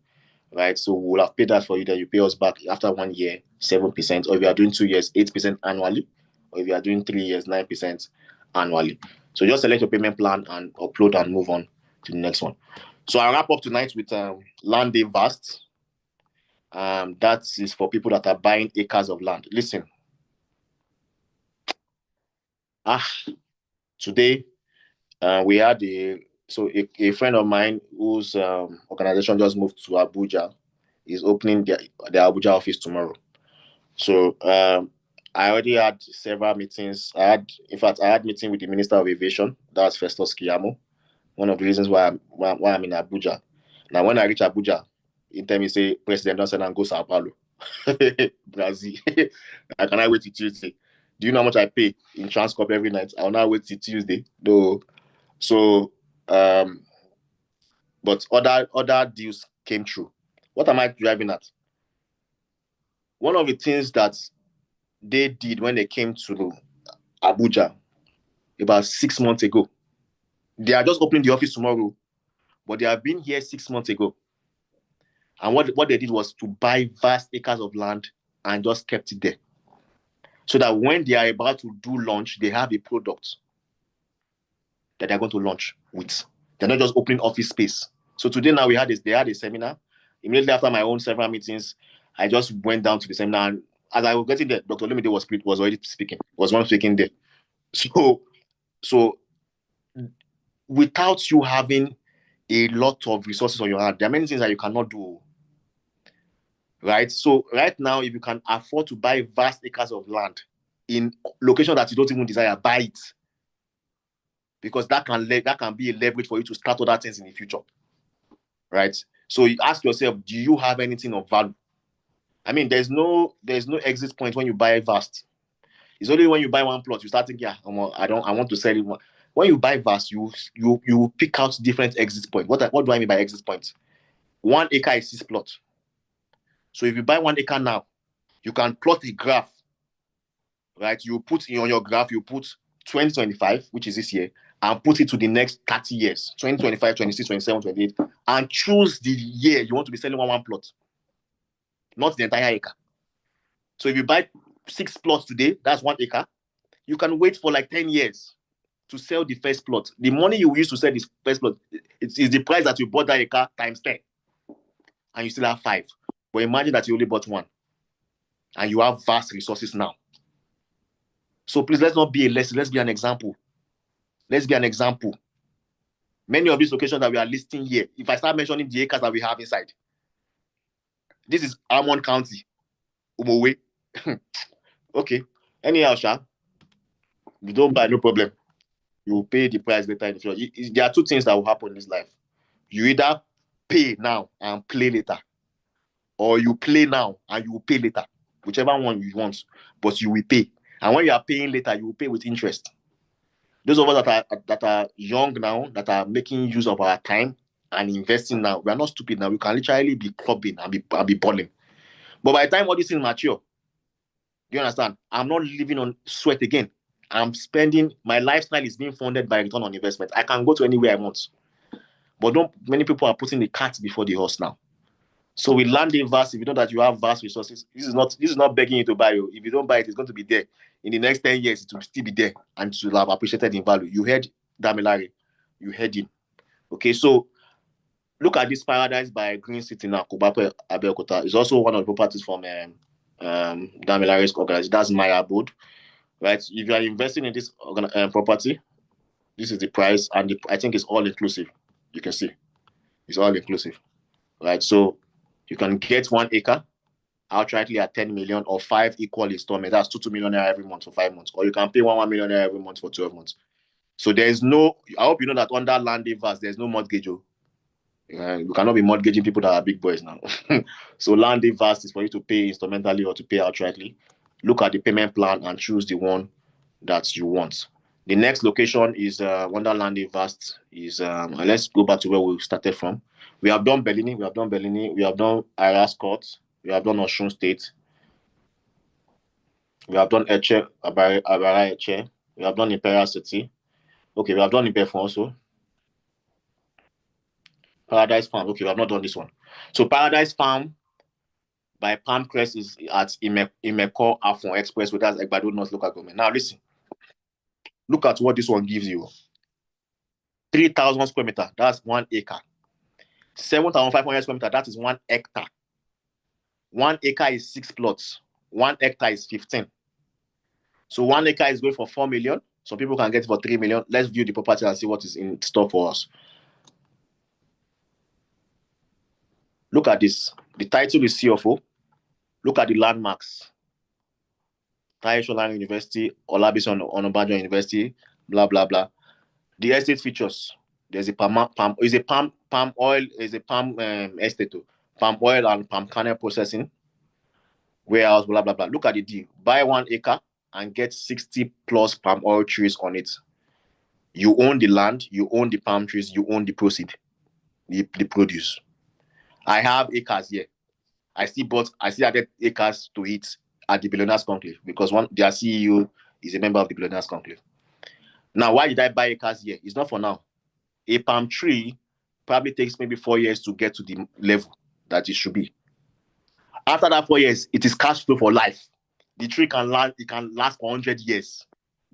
S1: right? So we'll have paid that for you, then you pay us back after 1 year, 7%. Or if you are doing 2 years, 8% annually. Or if you are doing 3 years, 9% annually. So just select your payment plan and upload and move on to the next one. So I'll wrap up tonight with Landey Vast. That is for people that are buying acres of land. Listen. Today we had a friend of mine whose organization just moved to Abuja is opening their Abuja office tomorrow. So I already had several meetings. I had meeting with the Minister of Aviation. That's Festus Kiyamo. One of the reasons why I'm in Abuja. Now, when I reach Abuja, in time he say, President don't send and go Sao Paulo. Brazil. I cannot wait till Tuesday. Do you know how much I pay in Transcorp every night? I'll now wait till Tuesday. Though. So, but other deals came through. What am I driving at? One of the things that they did when they came to Abuja about 6 months ago, they are just opening the office tomorrow, but they have been here 6 months ago. And what they did was to buy vast acres of land and just kept it there. So that when they are about to do launch, they have a product that they're going to launch with. They're not just opening office space. So today now they had a seminar. Immediately after my own several meetings, I just went down to the seminar. And as I was getting there, Dr. Olumide was already speaking. Was one speaking there. So without you having a lot of resources on your hand, there are many things that you cannot do. Right? So right now, if you can afford to buy vast acres of land in location that you don't even desire, buy it. Because that can be a leverage for you to start other things in the future. Right? So you ask yourself, do you have anything of value? I mean, there's no exit point when you buy vast. It's only when you buy one plot, you start thinking, I want to sell it. When you buy vast, you pick out different exit points. What do I mean by exit points? 1 acre is 6 plots. So if you buy 1 acre now, you can plot a graph, right? You put on your graph, you put 2025, which is this year, and put it to the next 30 years, 2025, 26, 27, 28, and choose the year you want to be selling one plot, not the entire acre. So if you buy 6 plots today, that's 1 acre. You can wait for like 10 years to sell the first plot. The money you use to sell this first plot is the price that you bought that acre times 10. And you still have 5. But imagine that you only bought 1. And you have vast resources now. So please, let's not be a lesson. Let's be an example. Let's be an example. Many of these locations that we are listing here, if I start mentioning the acres that we have inside, this is Almond County, Umowe. Okay. Anyhow, Sha, you don't buy, no problem. You will pay the price later in the future. There are 2 things that will happen in this life. You either pay now and play later, or you play now and you will pay later. Whichever one you want, but you will pay. And when you are paying later, you will pay with interest. Those of us that are young now, that are making use of our time and investing now, we are not stupid now. We can literally be clubbing and be balling. But by the time all these things mature, you understand? I'm not living on sweat again. I'm spending, my lifestyle is being funded by return on investment. I can go to anywhere I want. But many people are putting the cart before the horse now. So with Landey vast, if you know that you have vast resources, this is not begging you to buy you. If you don't buy it, it's going to be there. In the next 10 years, it will still be there and it will have appreciated in value. You heard Damilare, you heard him. Okay, so look at this Paradise by Green City now, Kubape Abeokuta. It's also one of the properties from Damilare's organization. That's my abode, right? If you are investing in this property, this is the price, and I think it's all inclusive. You can see it's all inclusive, right? So you can get 1 acre outrightly at 10 million or 5 equal installments. That's 2 million every month for 5 months, or you can pay 1 million every month for 12 months. So there is no. I hope you know that under Landey Vast, there's no mortgage. You cannot be mortgaging people that are big boys now. So Landey Vast is for you to pay instrumentally or to pay outrightly. Look at the payment plan and choose the one that you want. The next location is Wonderland Vast. Let's go back to where we started from. We have done Bellini, we have done Iras Court, we have done Osun State, we have done Eche, Abara Eche, we have done Imperial City. Okay, we have done Ibefu also. Paradise Farm. Okay, we have not done this one. So Paradise Farm by Palmcrest is at Imeko Afon Expressway. That's Egbado North Local Government. Now listen. Look at what this one gives you. 3,000 square meter, that's 1 acre. 7,500 square meter, that is 1 hectare. 1 acre is 6 plots. 1 hectare is 15. So 1 acre is going for 4 million. Some people can get it for 3 million. Let's view the property and see what is in store for us. Look at this. The title is CFO. Look at the landmarks. Taiye Solanke University, Olabisi Onabanjo University, blah, blah, blah. The estate features. There's a palm oil, is a palm estate, palm oil and palm kernel processing, warehouse, blah, blah, blah. Look at the deal. Buy 1 acre and get 60 plus palm oil trees on it. You own the land, you own the palm trees, you own the proceed, the produce. I have acres here. I still added acres to it at the Billionaires Conclave because their CEO is a member of the Billionaires Conclave. Now, why did I buy acres here? It's not for now. A palm tree probably takes maybe 4 years to get to the level that it should be. After that 4 years, it is cash flow for life. The tree can last for 100 years.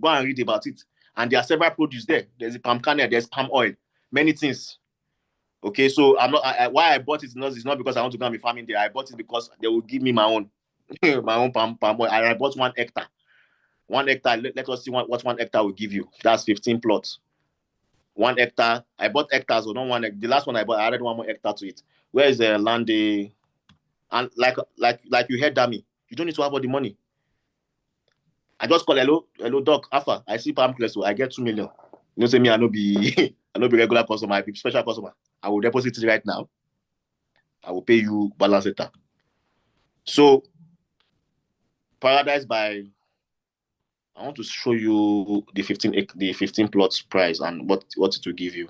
S1: Go and read about it. And there are several produce there. There's a palm kernel, there's palm oil, many things. Okay, so why I bought it is not because I want to go and be farming there. I bought it because they will give me my own palm oil. And I bought 1 hectare. 1 hectare, let us see what 1 hectare will give you. That's 15 plots. 1 hectare. I bought hectares, so not 1 hectare. The last one I bought, I added 1 more hectare to it. Where is the Landey? And like you heard Dami, you don't need to have all the money. I just call hello doc, Alpha. I see Palmcrest, so I get 2 million. You know, say me, I know be regular customer, I be special customer. I will deposit it right now. I will pay you balance later. So Paradise by I want to show you the 15 plots price and what it will give you.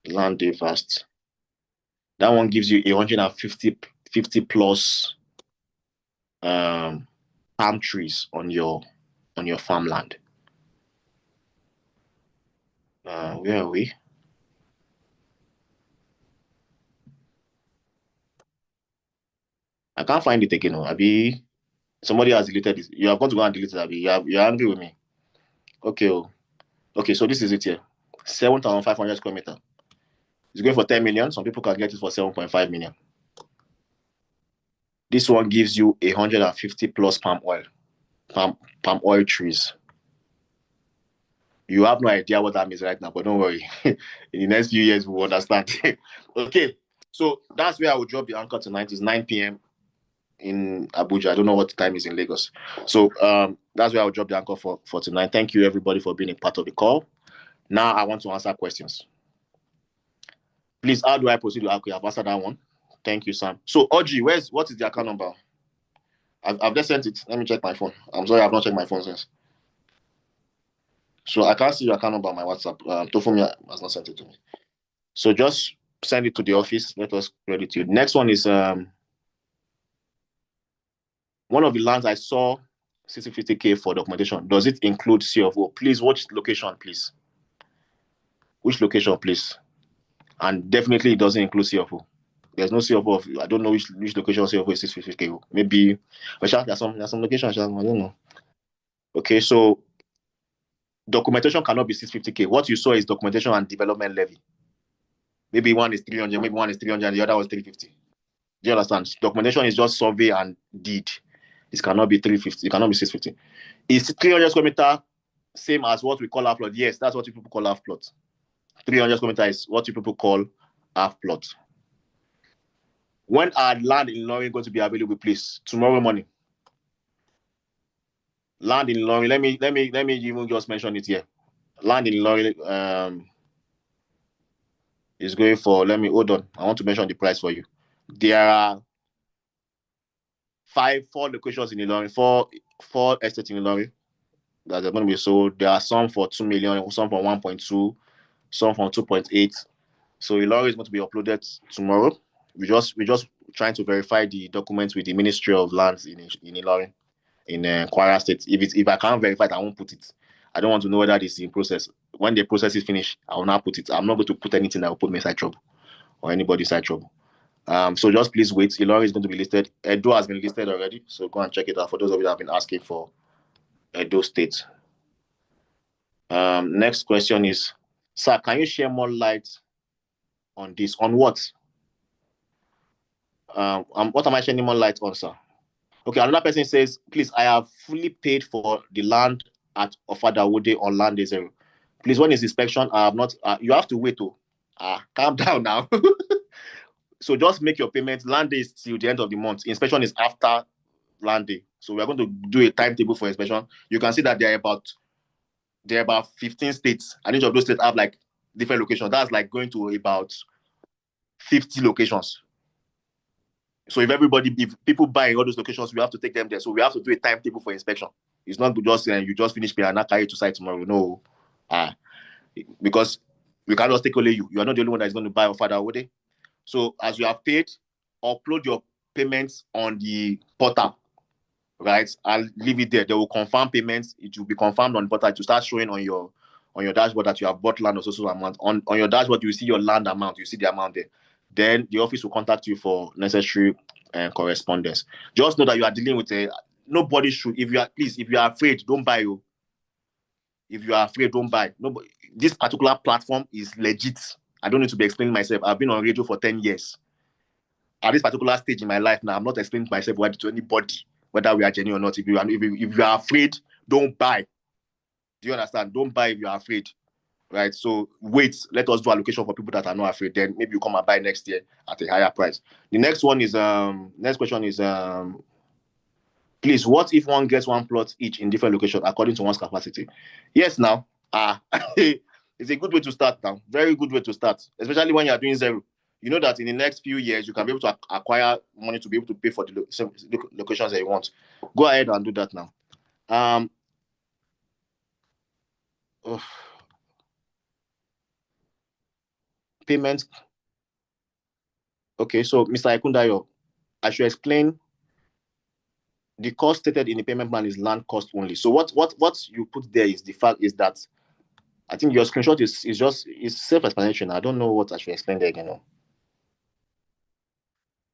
S1: Landey Vast. That one gives you 150 plus palm trees on your farmland. Where are we? I can't find it again. Abi, somebody has deleted it. You have got to go and delete it, Abi. You're angry with me. Okay. Okay, so this is it here. 7,500 square meter. It's going for 10 million. Some people can get it for 7.5 million. This one gives you 150 plus palm oil trees. You have no idea what that means right now, but don't worry. In the next few years, we'll understand. Okay, so that's where I will drop the anchor tonight. It's 9 p.m. in Abuja. I don't know what the time is in Lagos. So that's where I'll drop the anchor for tonight. Thank you, everybody, for being a part of the call. Now I want to answer questions. Please, how do I proceed with I've answered that one. Thank you, Sam. So, Oji, what is the account number? I've just sent it. Let me check my phone. I'm sorry, I've not checked my phone since. So I can't see your account number on my WhatsApp. Tofomi has not sent it to me. So just send it to the office. Let us credit you. Next one is one of the lands I saw 6050K for documentation. Does it include CFO? Please, which location, please? Which location, please? And definitely it doesn't include CFO. There's no CFO. I don't know which location CFO is 650K. Maybe, but there's some locations. I don't know. Okay, so documentation cannot be 650K. What you saw is documentation and development levy. Maybe one is 300, maybe one is 300, and the other was 350. Do you understand? Documentation is just survey and deed. It cannot be 350. It cannot be 650. Is 300 square meter same as what we call half plot? Yes, that's what you people call half plot. 300 square meter is what you people call half plot. When are land in Ilorin going to be available, please? Tomorrow morning. Land in Ilorin. Let me even just mention it here. Land in Ilorin is going for. Hold on. I want to mention the price for you. There are 4 locations in Ilorin, 4 estates in Ilorin that are going to be sold. There are some for 2 million, some for 1.2, some for 2.8. So Ilorin is going to be uploaded tomorrow. We just trying to verify the documents with the Ministry of Lands in Ilorin, in Kwara State. If I can't verify it, I won't put it. I don't want to know whether this is in process. When the process is finished, I will not put it. I'm not going to put anything that will put me inside trouble or anybody inside trouble. So just please wait. Ilorin is going to be listed. Edo has been listed already, so go and check it out for those of you that have been asking for Edo State. Next question is, sir, can you share more light on this? On what? What am I shedding more light on, sir? Okay, another person says, please, I have fully paid for the land at Ofadawode on Landey 0. Please, when is inspection? I have not. You have to wait. Calm down now. So just make your payment. Landey is till the end of the month. Inspection is after Landey. So we are going to do a timetable for inspection. You can see that there are about 15 states, and each of those states have like different locations. That's like going to about 50 locations. So if people buy in all those locations, we have to take them there. So we have to do a timetable for inspection. It's not just you just finish pay and not carry it to site tomorrow. No, because we can't just take only you. You are not the only one that is going to buy or father Awode. So as you have paid, upload your payments on the portal, right? I'll leave it there. They will confirm payments. It will be confirmed on the portal to start showing on your dashboard that you have bought land or so amount. On your dashboard, you see your land amount. You see the amount there. Then the office will contact you for necessary correspondence. Just know that you are dealing with nobody should. If you are afraid, don't buy. If you are afraid, don't buy. Nobody. This particular platform is legit. I don't need to be explaining myself. I've been on radio for 10 years. At this particular stage in my life now, I'm not explaining myself to anybody, whether we are genuine or not. If you are afraid, don't buy. Do you understand? Don't buy if you are afraid. Right, so wait, let us do allocation for people that are not afraid. Then maybe you come and buy next year at a higher price. The next question is please, what if one gets one plot each in different locations according to one's capacity? Yes, now it's a good way to start now. Very good way to start, especially when you are doing 0. You know that in the next few years you can be able to acquire money to be able to pay for the locations that you want. Go ahead and do that now. Payment. Okay, so Mr. Ikundayo, I should explain. The cost stated in the payment plan is land cost only. So what you put there is the fact is that I think your screenshot is self-explanation. I don't know what I should explain there again.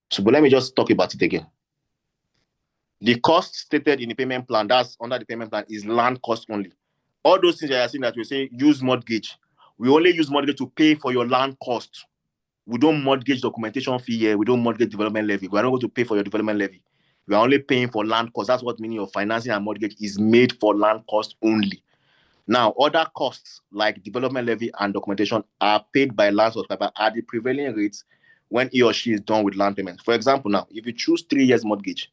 S1: So, but let me just talk about it again. The cost stated in the payment plan, that's under the payment plan, is land cost only. All those things that I seen that we say use mortgage. We only use mortgage to pay for your land cost. We don't mortgage documentation fee here. We don't mortgage development levy. We are not going to pay for your development levy. We are only paying for land cost. That's what meaning of financing and mortgage is made for land cost only. Now, other costs like development levy and documentation are paid by land subscriber at the prevailing rates when he or she is done with land payment. For example, now, if you choose 3 years mortgage,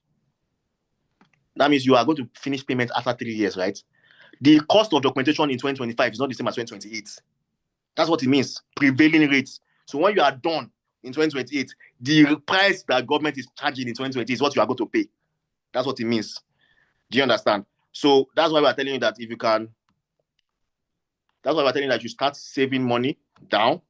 S1: that means you are going to finish payment after 3 years, right? The cost of documentation in 2025 is not the same as 2028. That's what it means, prevailing rates. So when you are done in 2028, the price that government is charging in 2020 is what you are going to pay. That's what it means. Do you understand? So that's why we are telling you that if you can, that's why we're telling you that you start saving money down,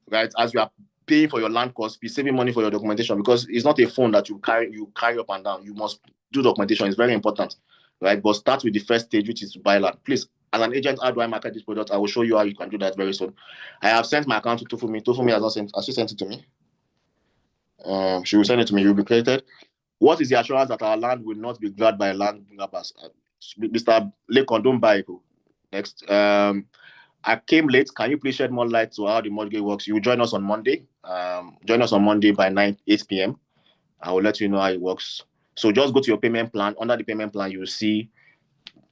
S1: right? As you are paying for your land cost, be saving money for your documentation, because it's not a phone that you carry up and down. You must do documentation. It's very important, right? But start with the first stage, which is to buy land. Please, as an agent, how do I market this product? I will show you how you can do that very soon. I have sent my account to Tofumi. Tofumi has not sent. Has she sent it to me? She will send it to me. It will be created. What is the assurance that our land will not be grabbed by land grabbers? Mr. Lekon, don't buy it. Next. I came late. Can you please shed more light to how the mortgage works? You will join us on Monday. Join us on Monday by 8 p.m. I will let you know how it works. So just go to your payment plan. Under the payment plan, you will see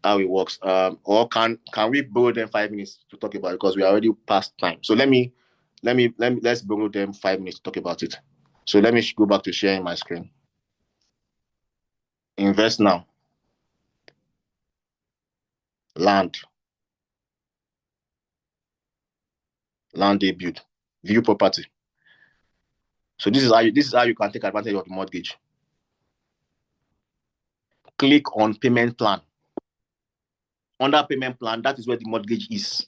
S1: how it works. Or can we borrow them 5 minutes to talk about it, because we are already past time. So let's borrow them 5 minutes to talk about it. So let me go back to sharing my screen. Invest now. Land debut. View property. So this is how you can take advantage of the mortgage. Click on payment plan. Under payment plan, that is where the mortgage is.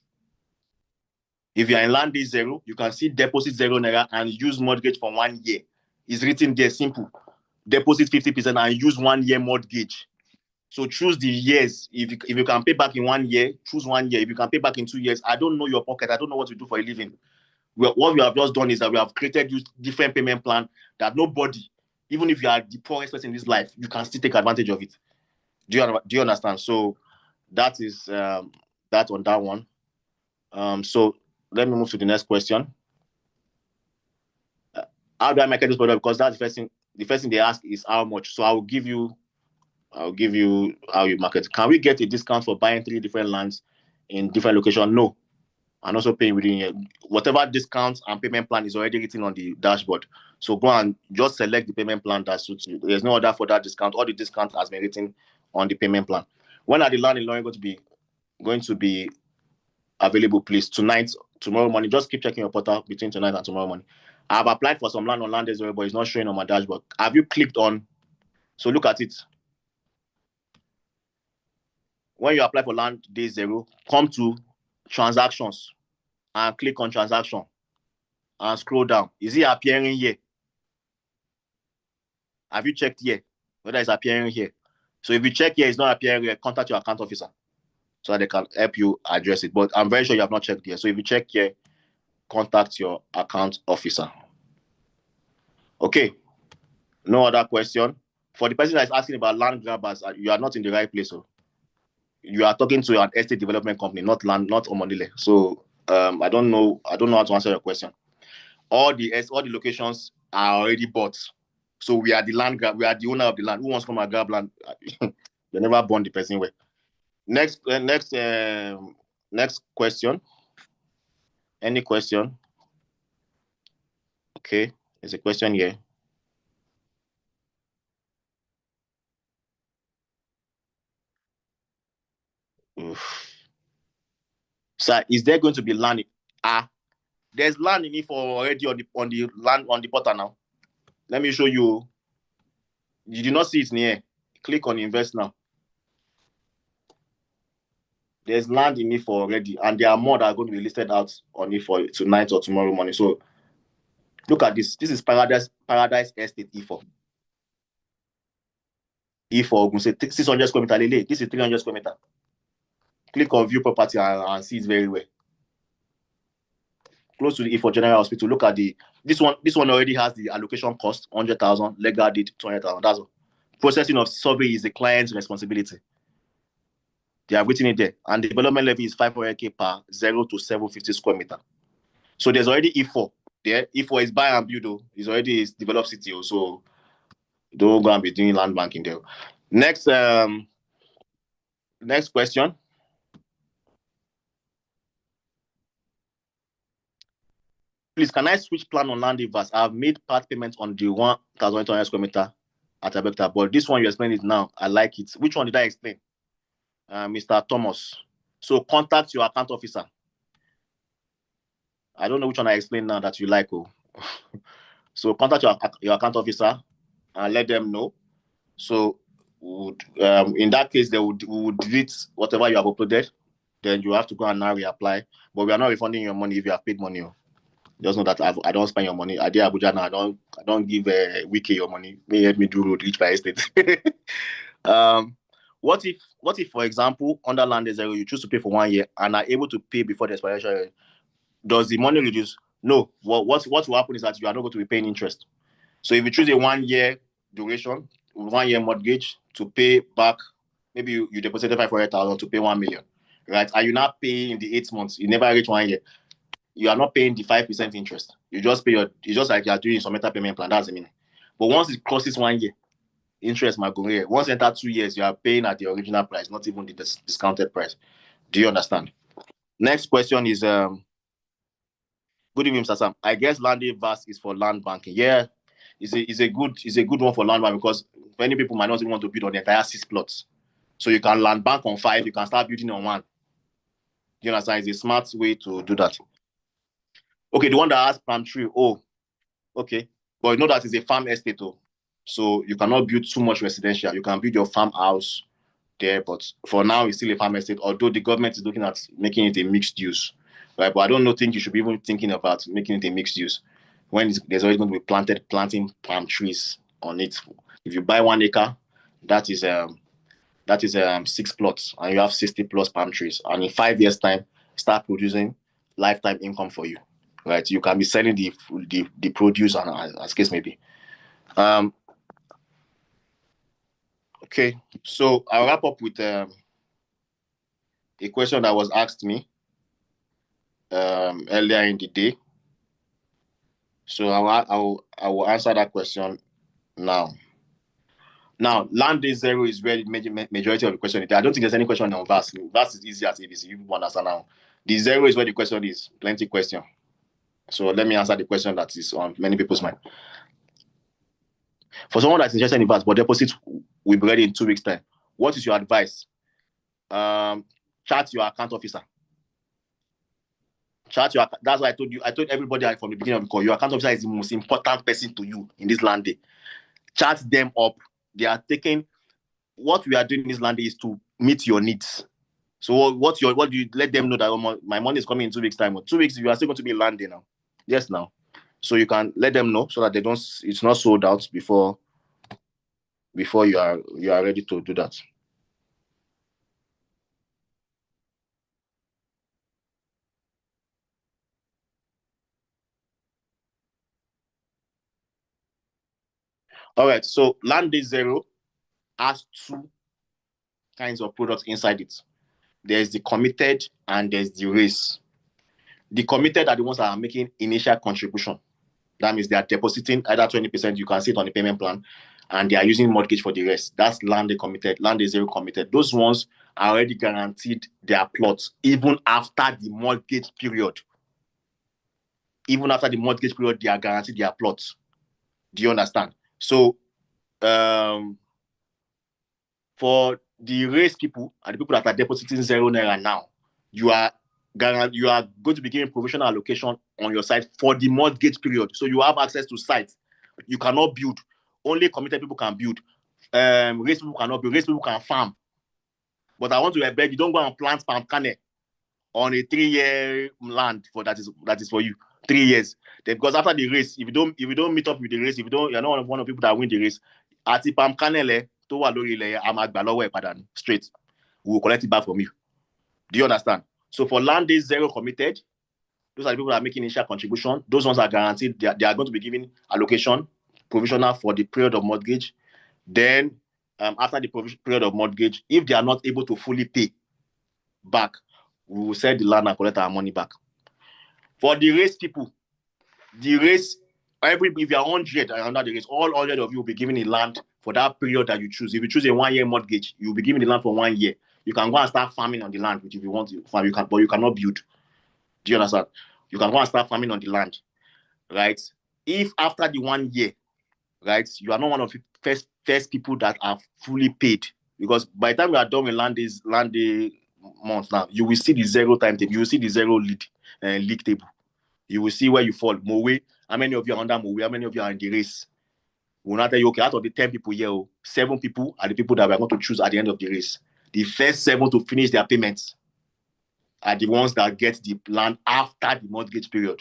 S1: If you are in Landey 0, you can see deposit 0 naira and use mortgage for 1 year. It's written there, simple. Deposit 50% and use 1 year mortgage. So choose the years. If you can pay back in 1 year, choose 1 year. If you can pay back in 2 years, I don't know your pocket. I don't know what you do for a living. What we have just done is that we have created different payment plan that nobody, even if you are the poorest person in this life, you can still take advantage of it. Do you understand? So that is that on that one. So let me move to the next question. How do I market this product? Because that's the first thing they ask is how much. So I'll give you how you market. Can we get a discount for buying 3 different lands in different locations? No. And also paying within here. Whatever discounts and payment plan is already written on the dashboard. So go and just select the payment plan that suits you. There's no other for that discount. All the discount has been written on the payment plan. When are the land in Ilorin going to be available, please? Tonight, tomorrow morning. Just keep checking your portal between tonight and tomorrow morning. I've applied for some land on Landey, but it's not showing on my dashboard. Have you clicked on? So look at it. When you apply for Landey 0, come to transactions and click on transaction and scroll down. Is it appearing here? Have you checked here whether it's appearing here? So if you check here, it's not appearing here, contact your account officer so that they can help you address it. But I'm very sure you have not checked here. So if you check here, contact your account officer. Okay. No other question. For the person that is asking about land grabbers, you are not in the right place. So you are talking to an estate development company, not Omonile. So I don't know how to answer your question. All the locations are already bought. So we are the land grab. We are the owner of the land. Who wants to come and grab land? They never born the person way. Next question. Any question? Okay, there's a question here. Oof. Sir, is there going to be land? There's land in it for already on the portal now. Let me show you. You do not see it near. Click on invest now. There's land in E4 already, and there are more that are going to be listed out on E4 tonight or tomorrow morning. So look at this. This is Paradise Estate E4. E4 say 600 square meter. This is 300 square meter. Click on view property and see it very well. Close to the E4 General Hospital. Look at this one already has the allocation cost 100,000, legal deed 200,000. That's all. Processing of survey is the client's responsibility. They have written it there, and the development levy is 500k per 0 to 750 square meter. So there's already E4 there. E4 is buy and build, though. It's already developed city, so don't go and be doing land banking there. Next question. Please, can I switch plan on Landey Webinar? I've made part payment on the 1,200 square meter at Abekta, but this one you explained it now. I like it. Which one did I explain? Mr. Thomas. So contact your account officer. I don't know which one I explained now that you like. Oh. So contact your account officer and let them know. So in that case, we would delete whatever you have uploaded. Then you have to go and now reapply. But we are not refunding your money if you have paid money. Just know that I don't spend your money. I did Abuja now. I don't give Wiki your money. May help me do road reach by estate. What if, for example, under Landey Zero, you choose to pay for 1 year and are able to pay before the expiration? Does the money reduce? No. What will happen is that you are not going to be paying interest. So if you choose a 1 year duration, 1 year mortgage to pay back, maybe you deposited 500,000 to pay 1 million, right? And you now pay in the 8 months. You never reach 1 year. You are not paying the 5% interest. You just pay it's just like you are doing some meta payment plan. That's the meaning. But once it crosses 1 year, interest might go here. Once you enter 2 years, you are paying at the original price, not even the discounted price. Do you understand? Next question is good evening, Mr. Sam. I guess Landey Webinar is for land banking. Yeah, it's a good one for land banking because many people might not even want to build on the entire 6 plots. So you can land bank on 5, you can start building on 1. Do you understand? It's a smart way to do that. Okay, the one that has palm tree. Oh, okay. But you know that is a farm estate, though. So you cannot build too much residential. You can build your farmhouse there, but for now, it's still a farm estate, although the government is looking at making it a mixed use. Right? But I don't think you should be even thinking about making it a mixed use when there's always going to be planting palm trees on it. If you buy 1 acre, that is 6 plots, and you have 60 plus palm trees. And in 5 years' time, start producing lifetime income for you. Right? You can be selling the produce as case may be. Okay, so I'll wrap up with a question that was asked me earlier in the day. So I will answer that question now. Now, Landey Zero is where the majority of the question is. I don't think there's any question on VAS. VAS is easy as ABC. You understand now. The zero is where the question is. Plenty question. So let me answer the question that is on many people's mind. For someone that's interested in VAS, but deposit will be ready in 2 weeks' time, what is your advice? Chat your account officer. That's why I told you. I told everybody from the beginning of the call. Your account officer is the most important person to you in this Landey. Chat them up. They are taking. What we are doing in this Landey is to meet your needs. So what do you let them know that my money is coming in 2 weeks' time? 2 weeks, you are still going to be Landey now. Yes, now. So you can let them know so that they don't. It's not sold out before you are ready to do that. All right. So Landey Zero has 2 kinds of products inside it. There's the committed and there's the raise. The committed are the ones that are making initial contribution. That means they are depositing either 20%, you can see it on the payment plan, and they are using mortgage for the rest. That's Landey committed, Landey Zero committed. Those ones are already guaranteed their plots even after the mortgage period. Even after the mortgage period, they are guaranteed their plots. Do you understand? So for the raise people and the people that are depositing £0 now, you are going to be given provisional allocation on your site for the mortgage period. So you have access to sites. You cannot build. Only committed people can build. Raise people cannot build. Raise people can farm. But I want to beg you, don't go and plant palm kernel on a 3-year land that is for you. 3 years. Then because after the race, if you don't meet up with the race, you're not one of the people that win the race, at the palm kernel to wa lori le straight. We will collect it back from you. Do you understand? So for Landey zero committed, those are the people that are making initial contribution. Those ones are guaranteed. They are going to be given allocation, provisional for the period of mortgage. Then, after the period of mortgage, if they are not able to fully pay back, we will sell the land and collect our money back. For the race people, if you are 100 under the race, all 100 of you will be given a land for that period that you choose. If you choose a 1-year mortgage, you will be given the land for 1 year. You can go and start farming on the land, which if you want to farm, but you cannot build. Do you understand? You can go and start farming on the land, right? If after the 1 year, right, you are not one of the first people that are fully paid, because by the time we are done with Landey month now, you will see the zero timetable. You will see the zero league table. You will see where you fall. Mowe, how many of you are under Mowe? How many of you are in the race? We'll not tell you, okay, out of the 10 people here, 7 people are the people that we are going to choose at the end of the race. The first 7 to finish their payments are the ones that get the land after the mortgage period.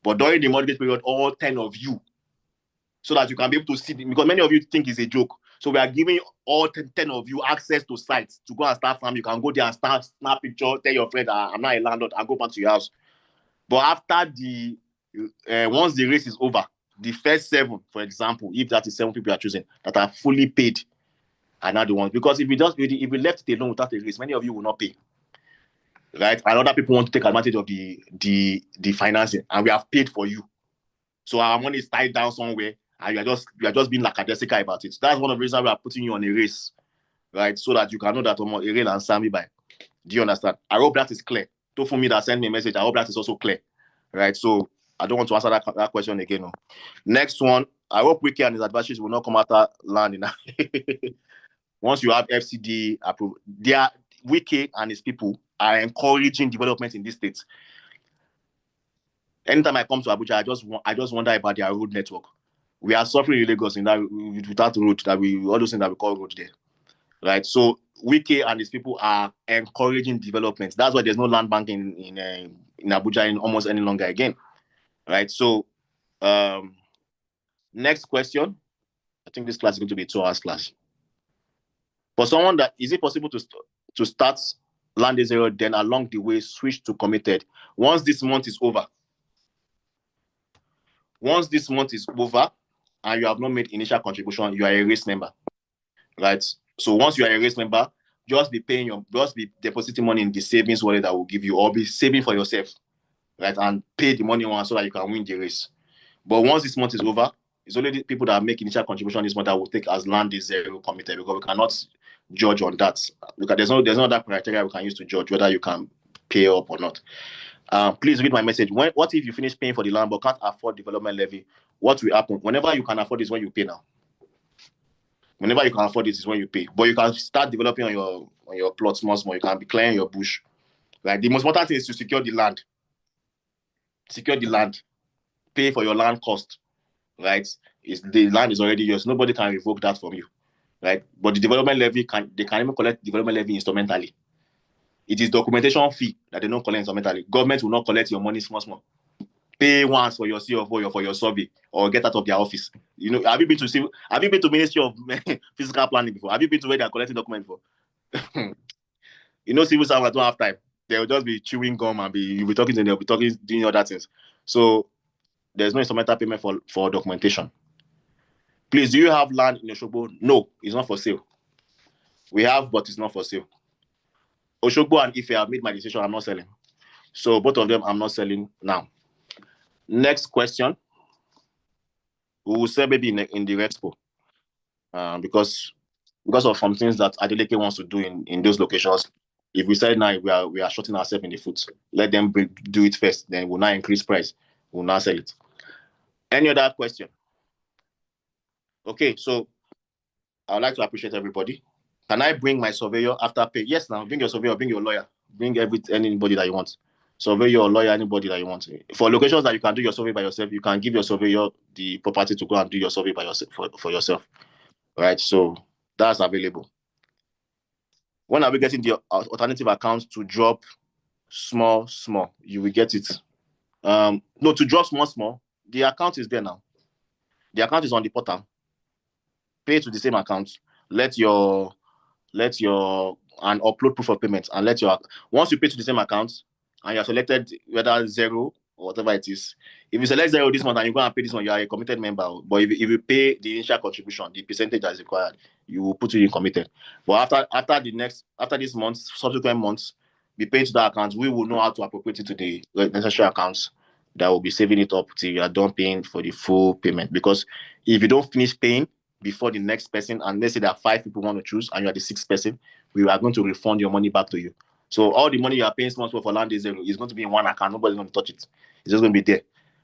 S1: But during the mortgage period, all 10 of you, so that you can be able to see, because many of you think it's a joke. So we are giving all 10 of you access to sites to go and start farm. You can go there and start, snap picture, tell your friend, I'm not a landlord, I'll go back to your house. But after once the race is over, the first 7, for example, if that is 7 people you are choosing that are fully paid, are not the ones. Because if we left it alone without a race, many of you will not pay. Right? And other people want to take advantage of the financing, and we have paid for you. So our money is tied down somewhere, and you are just being lackadaisical about it. So that's one of the reasons we are putting you on a race, right? So that you can know that Eren and Sammy by. Do you understand? I hope that is clear. To for me that sent me a message, I hope that is also clear, right? So I don't want to answer that question again. No. Next one, I hope Wiki and his adversaries will not come after Landey. Once you have FCD approved, Wiki and his people are encouraging development in this state. Anytime I come to Abuja, I just wonder about their road network. We are suffering in Lagos in that without road, all those things that we call road there, right? So Wiki and his people are encouraging development. That's why there's no land bank in Abuja in almost any longer again, right? So next question. I think this class is going to be a 2-hour class. For someone that, is it possible to start Landey zero, then along the way switch to committed once this month is over? Once this month is over and you have not made initial contribution, you are a race member, right? So once you are a race member, just be depositing money in the savings wallet that will give you, or be saving for yourself, right? And pay the money once so that you can win the race. But once this month is over, it's only the people that make initial contribution this month that will take as Landey zero committed, because we cannot judge on that. Because there's no other criteria we can use to judge whether you can pay up or not. Please read my message. What if you finish paying for the land but can't afford development levy? What will happen? Whenever you can afford this, when you pay now. Whenever you can afford this is when you pay. But you can start developing on your plot small. You can be clearing your bush. Like, the most important thing is to secure the land. Secure the land. Pay for your land cost. Right? The land is already yours. Nobody can revoke that from you. Right? But the development levy they can even collect development levy instrumentally. It is documentation fee that they don't collect instrumentally. Government will not collect your money small. Pay once for your CFO or for your survey, or get out of their office. You know, have you been to Ministry of Physical Planning before? Have you been to where they are collecting documents before? You know, civil servants don't have time. They'll just be chewing gum and you'll be talking to them, they'll be talking, doing other things. So there's no instrumental payment for documentation. Please, do you have land in Oshogbo? No, it's not for sale. We have, but it's not for sale. Oshogbo and Ife, I've made my decision, I'm not selling. So both of them, I'm not selling now. Next question. We will sell maybe in the expo. Because of some things that Adeleke wants to do in those locations. If we say now we are shooting ourselves in the foot, let them do it first, then we'll now increase price, we'll now sell it. Any other question? Okay, so I would like to appreciate everybody. Can I bring my surveyor after pay? Yes, now bring your surveyor, bring your lawyer, bring anybody that you want. Surveyor or lawyer, anybody that you want. For locations that you can do your survey by yourself, you can give your surveyor the property to go and do your survey by yourself for yourself. Right, so that's available. When are we getting the alternative accounts to drop small? You will get it. No, to drop small. The account is there now. The account is on the portal. Pay to the same account. Let your and upload proof of payment, and once you pay to the same account and you're selected whether 0 or whatever it is. If you select 0 this month and you go and pay this one, you are a committed member. But if you pay the initial contribution, the percentage that is required, you will put it in committed. But after this month, subsequent months, be paid to that account, we will know how to appropriate it to the necessary accounts that will be saving it up till you are done paying for the full payment. Because if you don't finish paying before the next person, and let's say there are 5 people want to choose and you are the 6th person, we are going to refund your money back to you. So all the money you are paying for Landey Zero is going to be in one account. Nobody's going to touch it. It's just going to be there,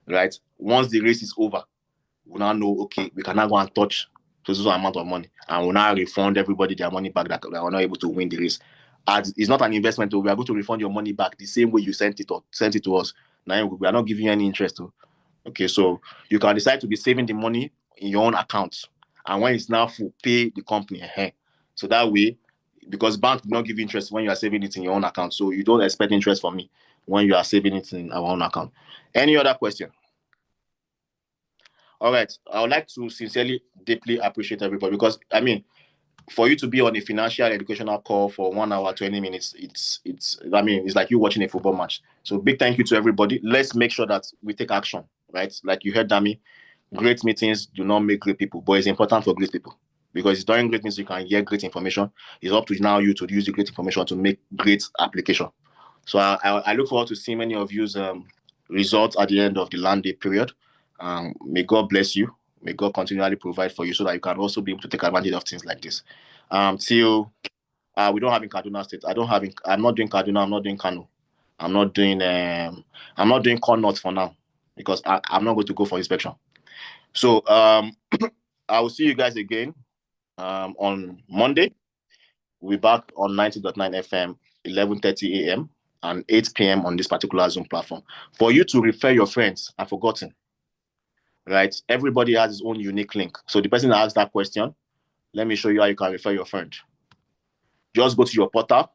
S1: right? Once the race is over, we now know, okay, we can now go and touch this amount of money, and we'll now refund everybody their money back that were not able to win the race. As it's not an investment, we are going to refund your money back the same way you sent it to us. Now we are not giving you any interest. Okay, so you can decide to be saving the money in your own account, and when it's now full, pay the company. So that way, because bank do not give interest when you are saving it in your own account, so you don't expect interest from me when you are saving it in our own account. Any other question? All right, I would like to sincerely, deeply appreciate everybody, because I mean, for you to be on a financial educational call for 1 hour 20 minutes, it's like you watching a football match. So big thank you to everybody. Let's make sure that we take action, right? Like you heard Dami, great meetings do not make great people, but it's important for great people, because it's during great meetings you can get great information. It's up to now you to use the great information to make great application. So I look forward to seeing many of you's results at the end of the Landey period. May God bless you. May God continually provide for you so that you can also be able to take advantage of things like this. Till we don't have in Kaduna State. I'm not doing Kaduna. I'm not doing Kano. I'm not doing Connaught for now, because I'm not going to go for inspection. So I will see you guys again on Monday. We'll be back on 90.9 FM, 11:30 a.m. and 8 p.m. on this particular Zoom platform. For you to refer your friends, I've forgotten. Right? Everybody has his own unique link. So the person that asked that question, let me show you how you can refer your friend. Just go to your portal.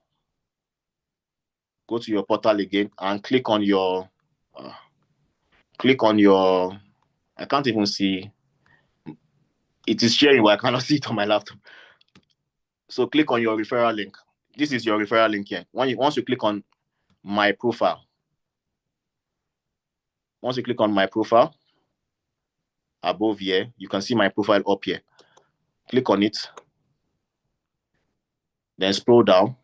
S1: Go to your portal again and click on your I can't even see. It is sharing, but I cannot see it on my laptop. So click on your referral link. This is your referral link here. Once you click on my profile, above here, you can see my profile up here. Click on it. Then scroll down.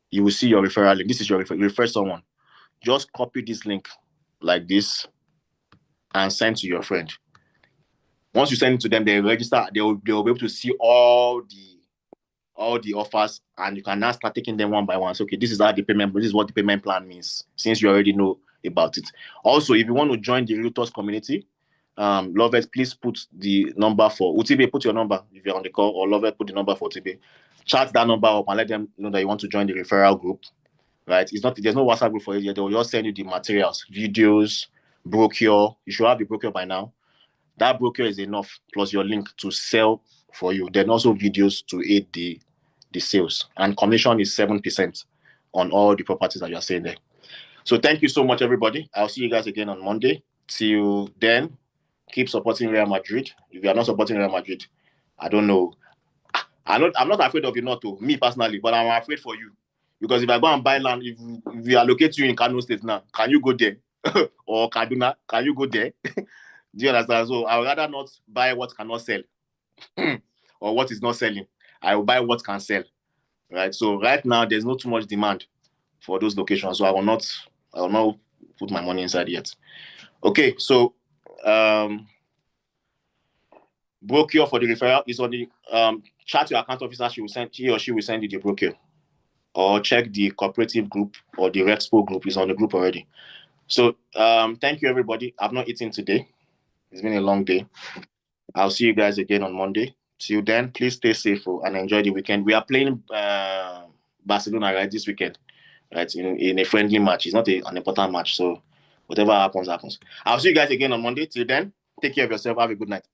S1: You will see your referral link. This is your refer someone. Just copy this link like this and send to your friend. Once you send it to them, they register. They will be able to see all the offers, and you can now start taking them one by one. So, okay, this is how the payment. This is what the payment plan means, since you already know about it. Also, if you want to join the Realtors community, Lovett, please put the number for Utibe. Put your number if you're on the call, or Lovett, put the number for Utibe. Chat that number up and let them know that you want to join the referral group. Right? There's no WhatsApp group for it yet. They will just send you the materials, videos, brochure. You should have the brochure by now. That brochure is enough, plus your link to sell for you. Then also videos to aid the sales. And commission is 7% on all the properties that you are saying there. So thank you so much, everybody. I'll see you guys again on Monday. Till then, keep supporting Real Madrid. If you are not supporting Real Madrid, I don't know. I'm not afraid of you, not to me personally, but I'm afraid for you. Because if I go and buy land, if we allocate you in Kano State now, can you go there? Or Kaduna, can you go there? Do you understand? So I would rather not buy what cannot sell or what is not selling. I will buy what can sell. Right? So right now, there's not too much demand for those locations. So I will not put my money inside yet. Okay, so brochure for the referral is on the chat your account officer. He or she will send you the brochure. Or check the cooperative group or the Rexpo group is on the group already. So thank you, everybody. I've not eaten today. It's been a long day. I'll see you guys again on Monday. Till then, please stay safe and enjoy the weekend. We are playing Barcelona this weekend, right? In a friendly match. It's not an important match, so whatever happens, happens. I'll see you guys again on Monday. Till then, take care of yourself. Have a good night.